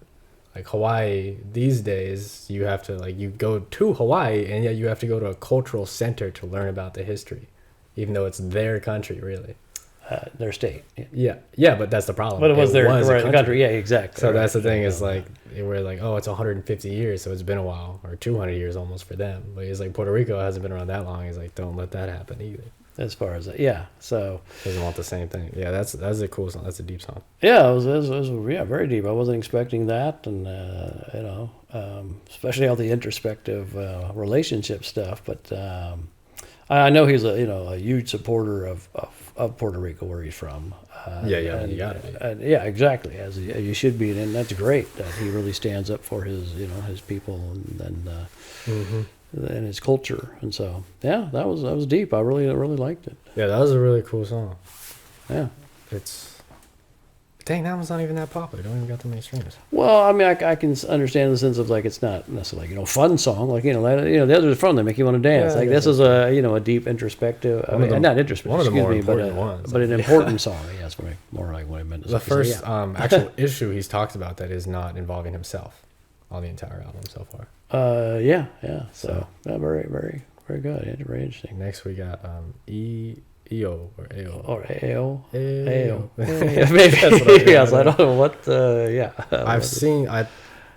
like Hawaii these days, you have to, like, you go to Hawaii, and yet you have to go to a cultural center to learn about the history, even though it's their country, really. Their state. Yeah, but that's the problem. But it was their a country. Yeah, exactly. So that's the thing, is like, we're like, oh, it's 150 years, so it's been a while, or 200 years almost for them. But it's like Puerto Rico hasn't been around that long. He's like, don't let that happen either. As far as yeah, so Doesn't want the same thing. Yeah, that's a cool song. That's a deep song. yeah, it was yeah, very deep. I wasn't expecting that, and you know, especially all the introspective relationship stuff. But I know he's a huge supporter of Puerto Rico, where he's from. Yeah, and, you gotta be. and yeah, exactly, as you should be, and that's great that he really stands up for his people and his culture. And so yeah, that was deep. I really liked it. Yeah, that was a really cool song. Yeah. Dang, that one's not even that popular. Don't even got that many streams. Well, I mean, I can understand the sense of, like, it's not necessarily, fun song. Like, the others are fun. They make you want to dance. Yeah, like, this is a deep introspective. Not introspective. One of the more excuse me, important ones. but an important song. Yeah, that's more like what I meant to say. The first So, yeah. actual issue he's talked about that is not involving himself on the entire album so far. Yeah. So yeah, very, very, very good. Yeah, very interesting. Next we got EO or AO. Or AO. AO. Yeah, maybe. Yes, I don't know what. Yeah. I'm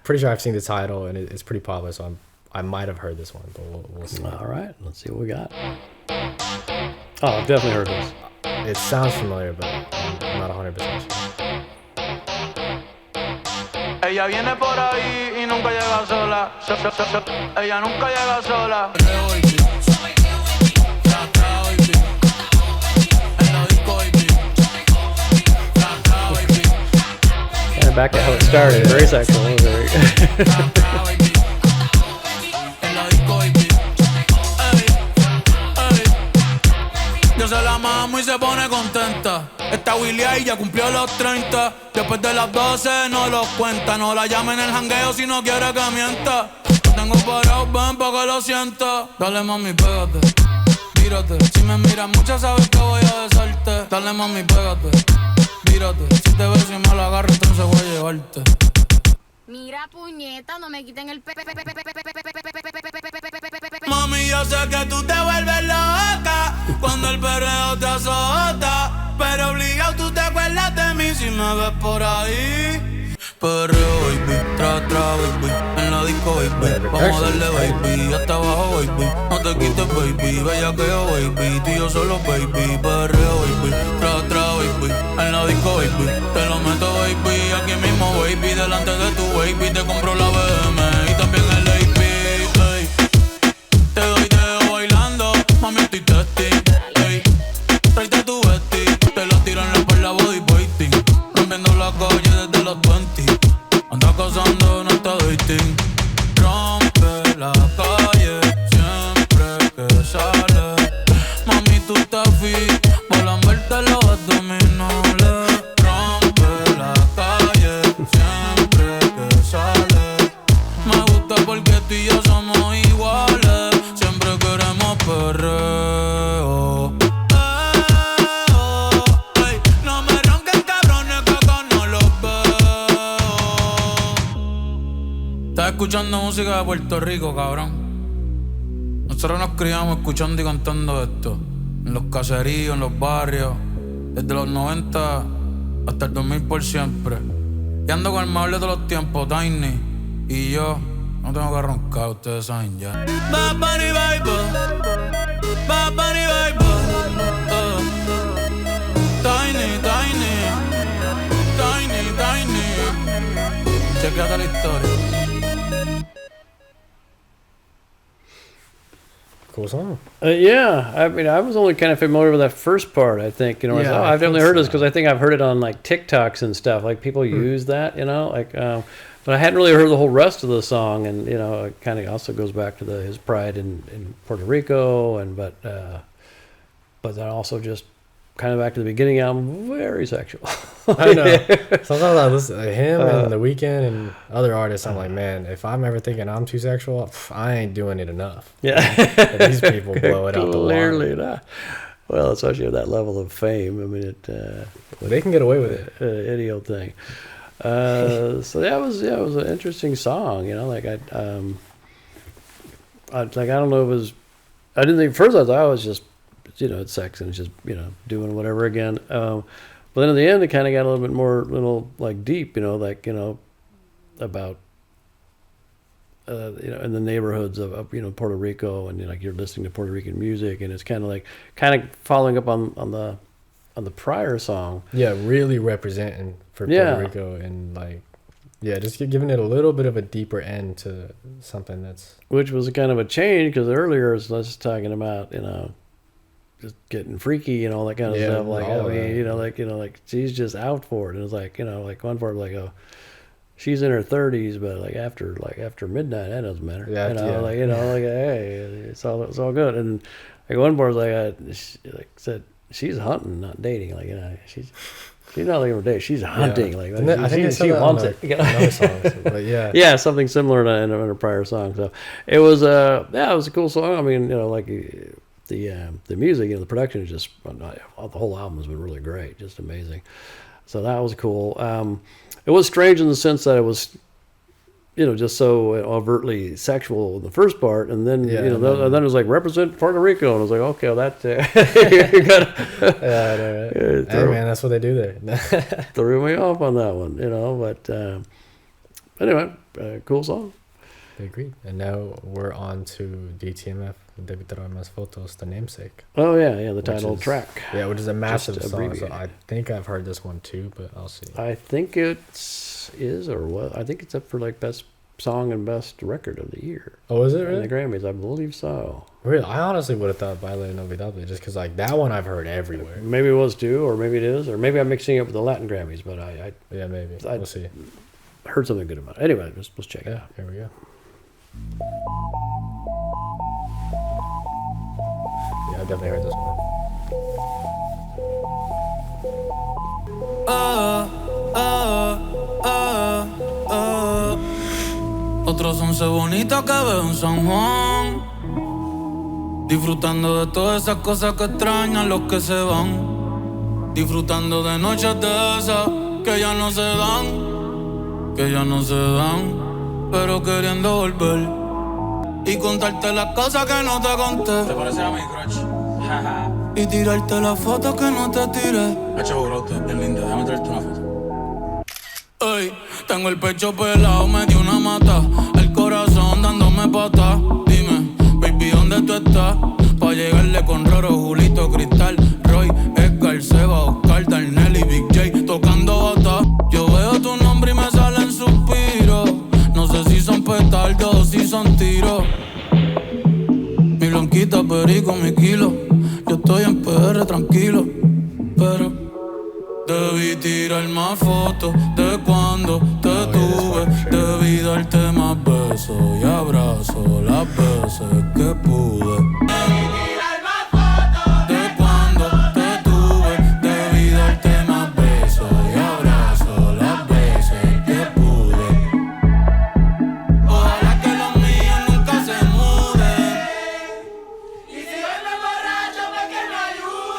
pretty sure I've seen the title, and it's pretty popular, so I might have heard this one, but we'll see. All right, let's see what we got. Oh, I've definitely heard this. It sounds familiar, but I'm not 100% sure. Ella viene por ahí y nunca llega sola. Ella nunca llega sola. Kind of back to how it started. Very sexual. Very. Yo se la mamo y se pone contenta. Esta Willy ahí ya cumplió los 30. Después de las 12 no los cuenta. No la llamen en el jangueo si no quiere que mienta. Lo tengo parado, ven pa' que lo sienta. Dale mami, pégate, tírate. Si me miras mucho sabes que voy a besarte. Dale mami, pégate, tírate. Si te beso y me lo agarro entonces voy a llevarte. Mira, puñeta, no me quiten el Mami, yo sé que tú te vuelves loca cuando el perreo te azota, pero obligado tú te acuerdas de mí si me ves por ahí. Perreo, baby, tra, baby, en la disco, baby, vamos a darle, baby, hasta abajo, baby, no te quites, baby, bellaqueo, baby, tú y yo solo, baby, perreo, baby, tra, baby, en la disco, baby, te lo meto, baby, aquí mismo, baby, delante de tu baby, te compro la BM y también el AP, ey. Te doy dedo bailando, mami estoy testing, ey. tú te fui. Volan verte los abdominales. Rompe la calle siempre que sale. Me gusta porque tú y yo somos iguales. Siempre queremos perreo. Ey, no me ronquen cabrones que acá no los veo. Estás escuchando música de Puerto Rico, cabrón. Nosotros nos criamos escuchando y cantando esto. En los caseríos, en los barrios. Desde los 90 hasta el 2000 por siempre. Y ando con el mable de los tiempos, Tiny. Y yo no tengo que roncar, ustedes saben ya. Bad Bunny Baby, Bad Bunny Baby, Tiny, Tiny, Tiny, Tiny. Chequeate la historia. Cool song. Yeah, I mean, I was only kind of familiar with that first part. I think, you know, Yeah, I've definitely heard this because so. I think I've heard it on like TikToks and stuff. Like people use that, you know, like. But I hadn't really heard the whole rest of the song, and you know, it kind of also goes back to his pride in Puerto Rico, and but then also just kind of back to the beginning album, very sexual. I know. Sometimes I listen to him and The Weeknd and other artists. I'm like, man, if I'm ever thinking I'm too sexual, I ain't doing it enough. Yeah, but these people blow it out the water. Clearly not. Well, especially at that level of fame. I mean, they can get away with it. Any old thing. So that was it was an interesting song, you know, like I don't know, I didn't think first I thought it was just, you know, it's sex and it's just, you know, doing whatever again, but then in the end it kind of got a little bit more like deep, you know, like, you know, about you know, in the neighborhoods of you know, Puerto Rico, and you know, like you're listening to Puerto Rican music, and it's kind of following up on the prior song. Yeah, really representing for Puerto Rico, and like, yeah, just giving it a little bit of a deeper end to something that's... Which was kind of a change, because earlier it was talking about, you know, just getting freaky and all that kind of stuff. Like, I mean, you know, like she's just out for it. And it's like, you know, like one part, like, oh, she's in her 30s, but like after midnight, that doesn't matter. Yeah, you know, like, hey, it's all good. And like one part, like, she like said, she's hunting, not dating. Like, you know, she's not looking for dating. She's hunting. Like, I think she wants it. You know? Songs, but yeah, yeah, something similar in a prior song. So it was it was a cool song. I mean, you know, like the music, you know, the production is just, the whole album has been really great, just amazing. So that was cool. It was strange in the sense that it was, you know, just so overtly sexual in the first part, and then you know, then it was like represent Puerto Rico, and I was like, okay, well, that you gotta, hey man, that's what they do there. Threw me off on that one, you know. But anyway, cool song. I agree. And now we're on to DtMF, DeBÍ TiRAR MÁS FOToS, the namesake. Oh yeah, the title track. Yeah, which is a massive song. So I think I've heard this one too, but I'll see. I think it is, or what? I think it's up for like best song and best record of the year. Oh, is it really? In the Grammys, I believe so. Really? I honestly would have thought BAILE INoLVIDABLE, just because like that one I've heard everywhere. Maybe it was too, or maybe it is, or maybe I'm mixing it up with the Latin Grammys, but yeah, maybe. We'll see. Heard something good about it. Anyway, let's check it out. Here we go. Yeah, I definitely heard this one. Otros once bonitas que veo en San Juan, disfrutando de todas esas cosas que extrañan los que se van, disfrutando de noches de esas que ya no se dan, pero queriendo volver y contarte las cosas que no te conté. ¿Te parece a mi crush? Y tirarte las fotos que no te tiré. Hacho, bro, usted es bien linda, déjame traerte una foto. Ey, tengo el pecho pelado, me dio una mata, el corazón dándome patas. Dime, baby, ¿dónde tú estás? Pa' llegarle con Roro, Julito, Cristal, Roy, Edgar, Seba, Oscar, Darnell y Big J tocando bata. Yo veo tu nombre y me salen suspiros. No sé si son petardos o si son tiros. Mi blanquita, perico, mi kilo. Yo estoy en PR tranquilo, pero debí tirar más fotos de cuando te tuve. Debí darte más besos y abrazos las veces que pude. Debí tirar más fotos de cuando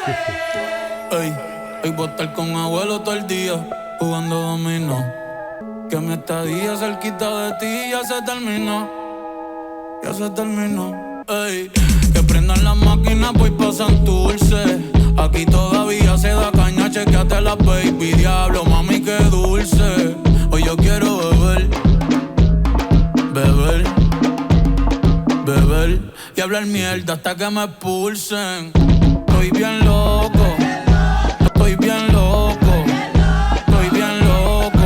Ey, hoy voy a estar con abuelo todo el día jugando dominó. Que mi estadía cerquita de ti ya se terminó. Ya se terminó. Ey, que prendan las máquinas, voy pa' Santurce. Aquí todavía se da caña, chequeate la baby. Diablo, mami, qué dulce. Hoy yo quiero beber, beber, beber y hablar mierda hasta que me expulsen. Estoy bien loco, estoy bien loco, estoy bien loco.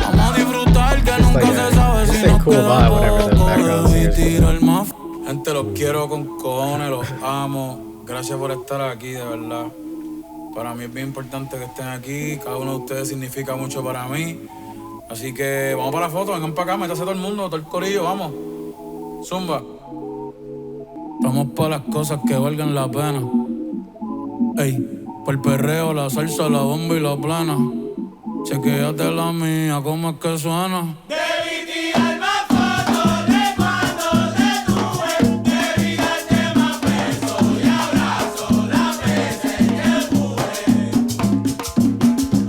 Vamos a disfrutar que nunca se sabe si nos queda poco. Debí tirar más. Gente, los quiero con cojones, los amo. Gracias por estar aquí, de verdad. Para mí es bien importante que estén aquí. Cada uno de ustedes significa mucho para mí. Así que vamos para la foto, vengan para acá, métase todo el mundo, todo el corillo, vamos. Zumba. Vamos para las cosas que valgan la pena. Ey, por el perreo, la salsa, la bomba y la plena. Chequéate la mía, cómo es que suena. Debí tirar más fotos de cuando te tuve. Debí darte más besos y abrazos las veces que pude.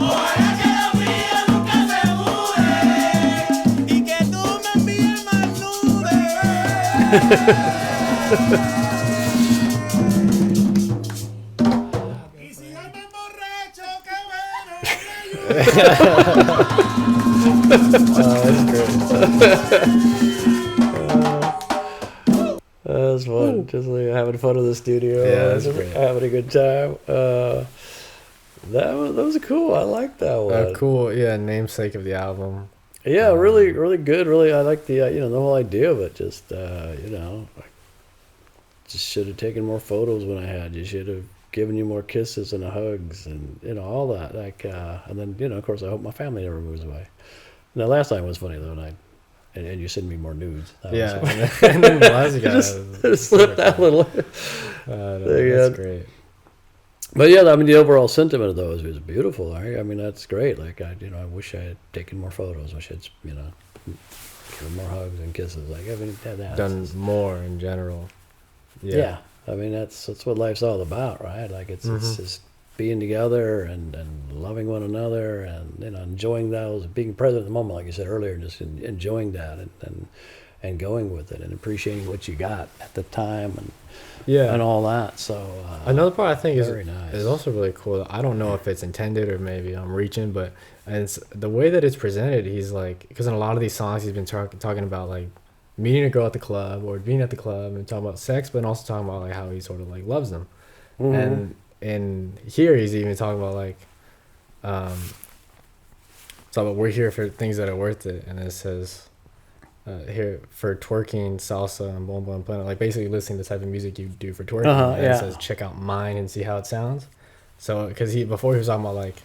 Ojalá que lo mío nunca se mude y que tú me envíes más nubes. Y si andan borracho, qué bueno, me That's fun. Just like having fun in the studio. Yeah, that's great. Having a good time. That was cool. I like that one. Cool, yeah, namesake of the album. Yeah, really good. Really, I like the the whole idea of it. Just I just should have taken more photos when I had you. Should have given you more kisses and hugs and all that. Like and then of course I hope my family never moves away. And the last time was funny though, and you send me more nudes. That was And then the last guy just slipped that little. that's great. But yeah, I mean the overall sentiment of those was beautiful. I mean that's great. Like I wish I had taken more photos. Wish I'd given more hugs and kisses. Like I mean that's Done more in general. Yeah. I mean that's what life's all about, right? Like it's just being together and loving one another and enjoying those, being present in the moment, like you said earlier, just enjoying that and going with it and appreciating what you got at the time and all that. So another part I think nice. is also really cool. I don't know if it's intended or maybe I'm reaching, but it's the way that it's presented. He's like, because in a lot of these songs he's been talking about like meeting a girl at the club or being at the club and talking about sex, but also talking about like how he sort of like loves them. And here he's even talking about like we're here for things that are worth it, and it says here for twerking, salsa, and bomba and plena, like basically listening to the type of music you do for twerking. And it says check out mine and see how it sounds. So because before he was talking about like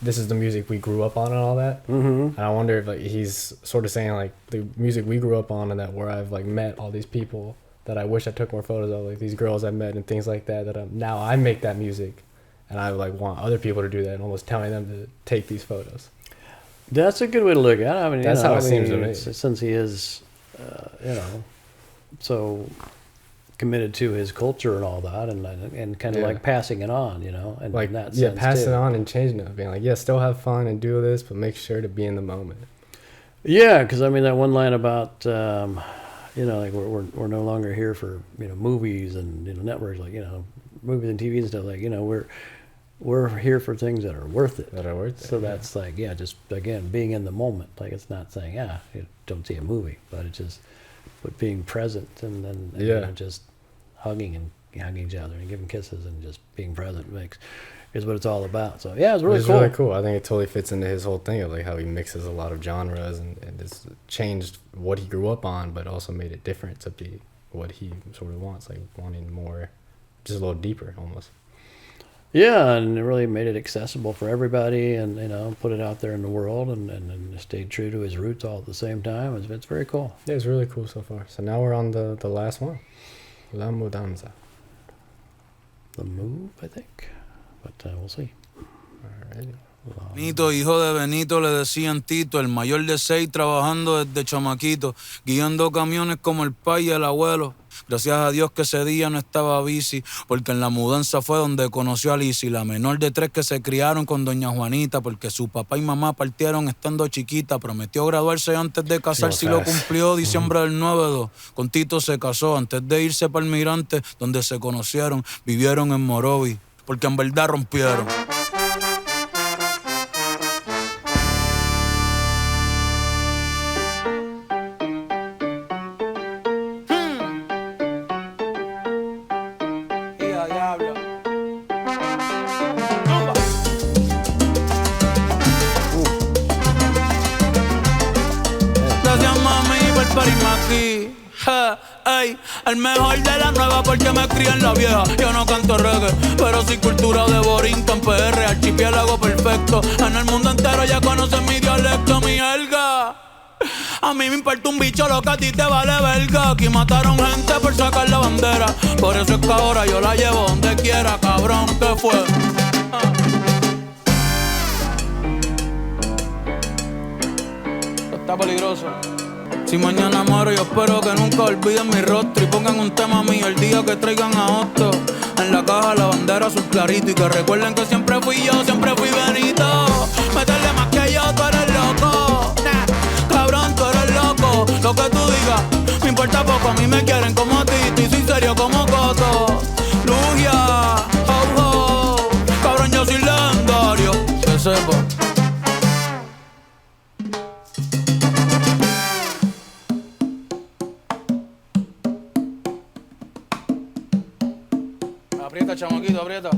this is the music we grew up on and all that. And I wonder if like he's sort of saying like the music we grew up on and that where I've like met all these people that I wish I took more photos of, like these girls I met and things like that, now I make that music and I like want other people to do that and almost telling them to take these photos. That's a good way to look at it. I mean, that's how it seems to me. Since he is, so committed to his culture and all that, and kind of like passing it on, and like in that sense pass too. it on and changing it, being like, still have fun and do this, but make sure to be in the moment. Yeah, because I mean that one line about like we're no longer here for movies and networks, like movies and TV and stuff, like we're here for things that are worth it. So that's like just again being in the moment. Like it's not saying you don't see a movie, but it's just being present and then just hugging each other and giving kisses and just being present is what it's all about. So yeah, it's really cool. Really cool. I think it totally fits into his whole thing of like how he mixes a lot of genres and it's changed what he grew up on, but also made it different to be what he sort of wants, like wanting more, just a little deeper almost. Yeah, and it really made it accessible for everybody, and put it out there in the world, and stayed true to his roots all at the same time. It's very cool. Yeah, it's really cool so far. So now we're on the last one, La Mudanza. The Move, I think, but we'll see. All right. Nito, hijo de Benito, le decían Tito, el mayor de 6, trabajando desde chamaquito, guiando camiones como el pai y el abuelo. Gracias a Dios que ese día no estaba bici, porque en la mudanza fue donde conoció a Lizzy, la menor de 3 que se criaron con doña Juanita, porque su papá y mamá partieron estando chiquita. Prometió graduarse antes de casarse y lo cumplió diciembre del 9-2. Con Tito se casó antes de irse para el Mirante, donde se conocieron, vivieron en Morovi, porque en verdad rompieron. El mejor de la nueva porque me crié en la vieja. Yo no canto reggae, pero sí cultura de Borinquen, PR, archipiélago perfecto. En el mundo entero ya conocen mi dialecto, mi jerga. A mí me importa un bicho lo que a ti te vale verga. Aquí mataron gente por sacar la bandera. Por eso es que ahora yo la llevo donde quiera, cabrón, ¿qué fue? Está peligroso. Si mañana muero, yo espero que nunca olviden mi rostro y pongan un tema mío el día que traigan a Otto. En la caja la bandera azul clarito y que recuerden que siempre fui yo, siempre fui Benito. Métele más que yo, tú eres loco. Cabrón, tú eres loco. Lo que tú digas, me importa poco. A mí me quieren como a ti, y soy serio como Coto. Lugia, ho, ho. Cabrón, yo soy legendario, que sepa. Aprieta, chamaquito, aprieta.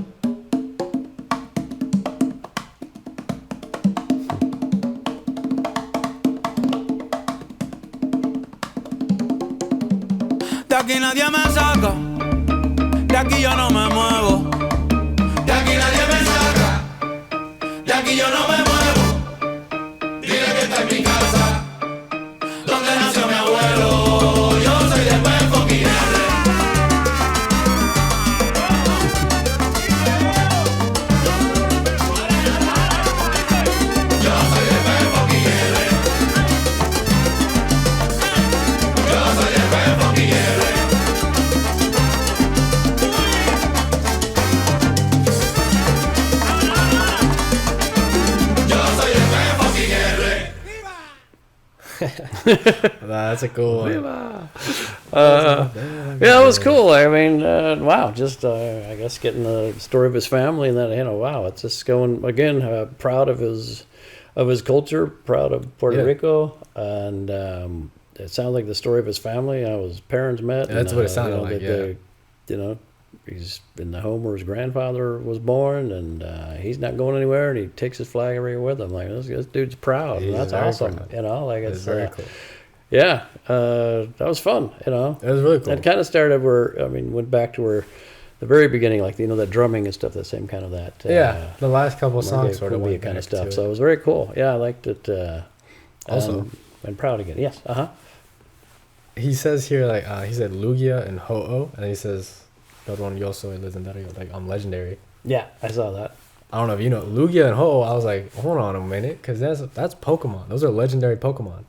De aquí nadie me saca, de aquí yo no me muevo. De aquí nadie me saca, de aquí yo no me muevo. Dile que está en mi casa, donde nació mi abuelo. Yo soy de PERFuMITO. That's a cool one. Yeah, it was cool. I mean, wow, just I guess getting the story of his family and then, wow, it's just going again. Proud of his culture, proud of Puerto Rico, and it sounds like the story of his family. How his parents met. That's what it sounded like. They, he's in the home where his grandfather was born, and he's not going anywhere, and he takes his flag everywhere with him. Like this dude's proud. And that's awesome. Proud. Like it's very cool. Yeah, that was fun. It was really cool. It kind of started went back to where the very beginning, like that drumming and stuff, the same kind of that. The last couple of songs sort of went kind of stuff. So it was very cool. Yeah, I liked it. Also, and proud again. Yes. He says here he said Lugia and Ho-Oh, and he says yo soy legendario, like I'm legendary. Yeah, I saw that. I don't know if you know Lugia and Ho-Oh. I was like, hold on a minute, because that's Pokemon. Those are legendary Pokemon.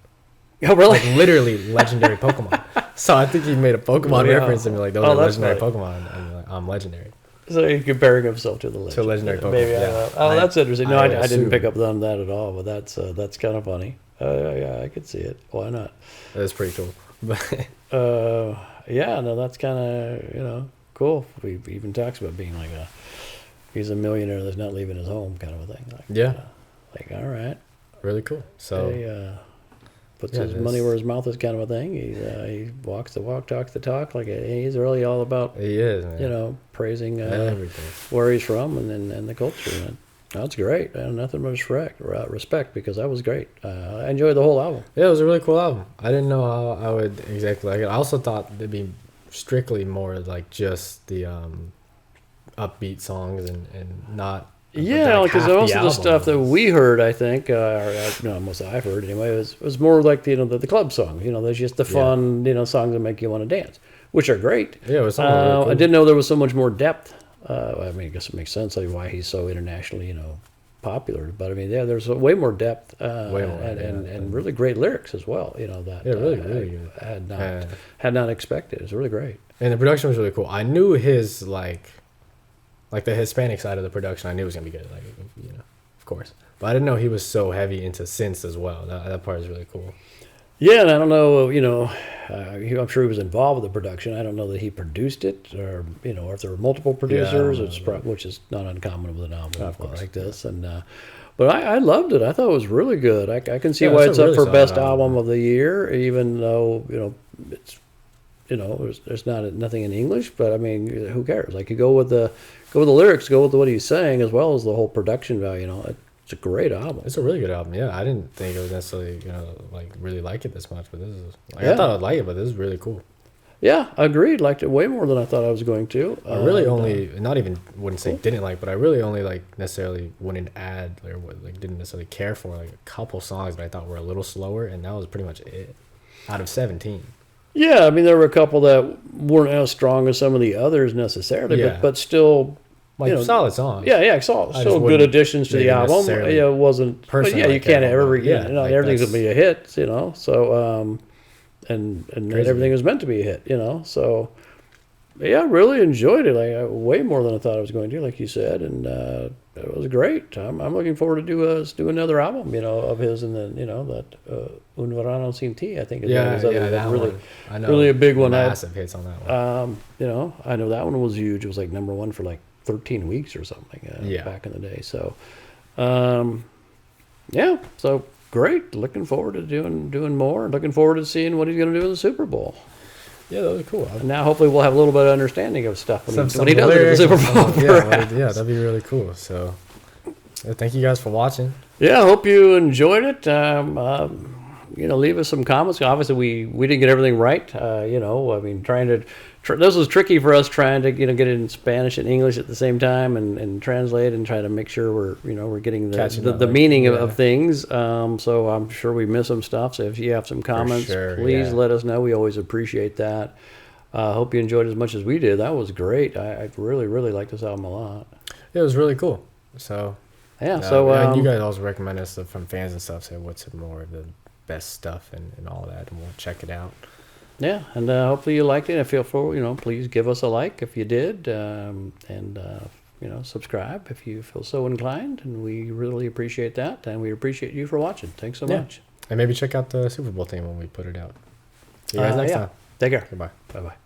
Oh, really? Like literally legendary Pokemon. So I think he made a Pokemon reference and be like, those are legendary Pokemon, and like, I'm legendary. So he's comparing himself to the legendary Pokemon. Maybe, that's interesting. No, I didn't pick up on that at all, but that's kind of funny. Yeah, I could see it. Why not? That's pretty cool. That's kind of cool. He even talks about being like he's a millionaire that's not leaving his home kind of a thing. Like, all right, really cool. So he puts his money where his mouth is, kind of a thing. He walks the walk, talks the talk. Like he's really all about. He is, man. Praising everything, where he's from and the culture. And that's great. Nothing but respect, because that was great. I enjoyed the whole album. Yeah, it was a really cool album. I didn't know how I would exactly like it. I also thought it'd be strictly more like just the upbeat songs and not because most of the stuff that we heard, I think, most of I've heard anyway, was more like the club songs. There's just the fun songs that make you want to dance, which are great. Yeah, it was really cool. I didn't know there was so much more depth. I guess it makes sense why he's so internationally popular. But I mean, yeah, there's way more depth, and really great lyrics as well. You know that. Really good. Had not expected. It's really great. And the production was really cool. I knew his like the Hispanic side of the production. I knew it was gonna be good. Like, you know, of course. But I didn't know he was so heavy into synths as well. That part is really cool. Yeah, and I don't know, you know, I'm sure he was involved with the production. I don't know that he produced it, or you know, or if there were multiple producers, which is not uncommon with an album like this. And but I loved it. I thought it was really good. I can see why it's up for best album of the year, even though you know it's there's nothing in English. But I mean, who cares? Like you go with the lyrics, go with what he's saying, as well as the whole production value. You know. It's a great album. It's a really good album. Yeah, I didn't think it was necessarily, like really like it this much, but this is. I thought I'd like it, but this is really cool. Yeah, agreed. Liked it way more than I thought I was going to. I really wouldn't say didn't like, but I really only like necessarily wouldn't add or like didn't necessarily care for like a couple songs that I thought were a little slower, and that was pretty much it. Out of 17. Yeah, I mean there were a couple that weren't as strong as some of the others necessarily, but still. Like solid songs. Yeah, still good additions to the album. Yeah, it wasn't. But yeah, you can't ever. Yeah, like everything's gonna be a hit. You know, so and everything was meant to be a hit. You know, so yeah, really enjoyed it. Like way more than I thought I was going to. Like you said, and it was great. I'm looking forward to do another album. You know, of his, and then that Un Verano Sin Ti. I think. That really one. I know, really a big one. Massive hits on that one. I know that one was huge. It was like #1 for like 13 weeks or something back in the day. So, so great. Looking forward to doing more. Looking forward to seeing what he's going to do in the Super Bowl. Yeah, that was cool. And now hopefully we'll have a little bit of understanding of stuff when he does it at the Super Bowl. Yeah, that'd be really cool. So, thank you guys for watching. Yeah, I hope you enjoyed it. Leave us some comments. Obviously, we didn't get everything right. I mean, this was tricky for us trying to get it in Spanish and English at the same time and translate and try to make sure we're getting the meaning of things. So I'm sure we missed some stuff. So if you have some comments, please let us know. We always appreciate that. Hope you enjoyed it as much as we did. That was great. I really, really liked this album a lot. Yeah, it was really cool. So and you guys also recommend us stuff from fans and stuff. So what's more of the best stuff and all that, and we'll check it out. Yeah, and hopefully you liked it. And feel free, please give us a like if you did, and subscribe if you feel so inclined. And we really appreciate that, and we appreciate you for watching. Thanks so much. And maybe check out the Super Bowl theme when we put it out. See you guys next time. Take care. Goodbye. Bye-bye.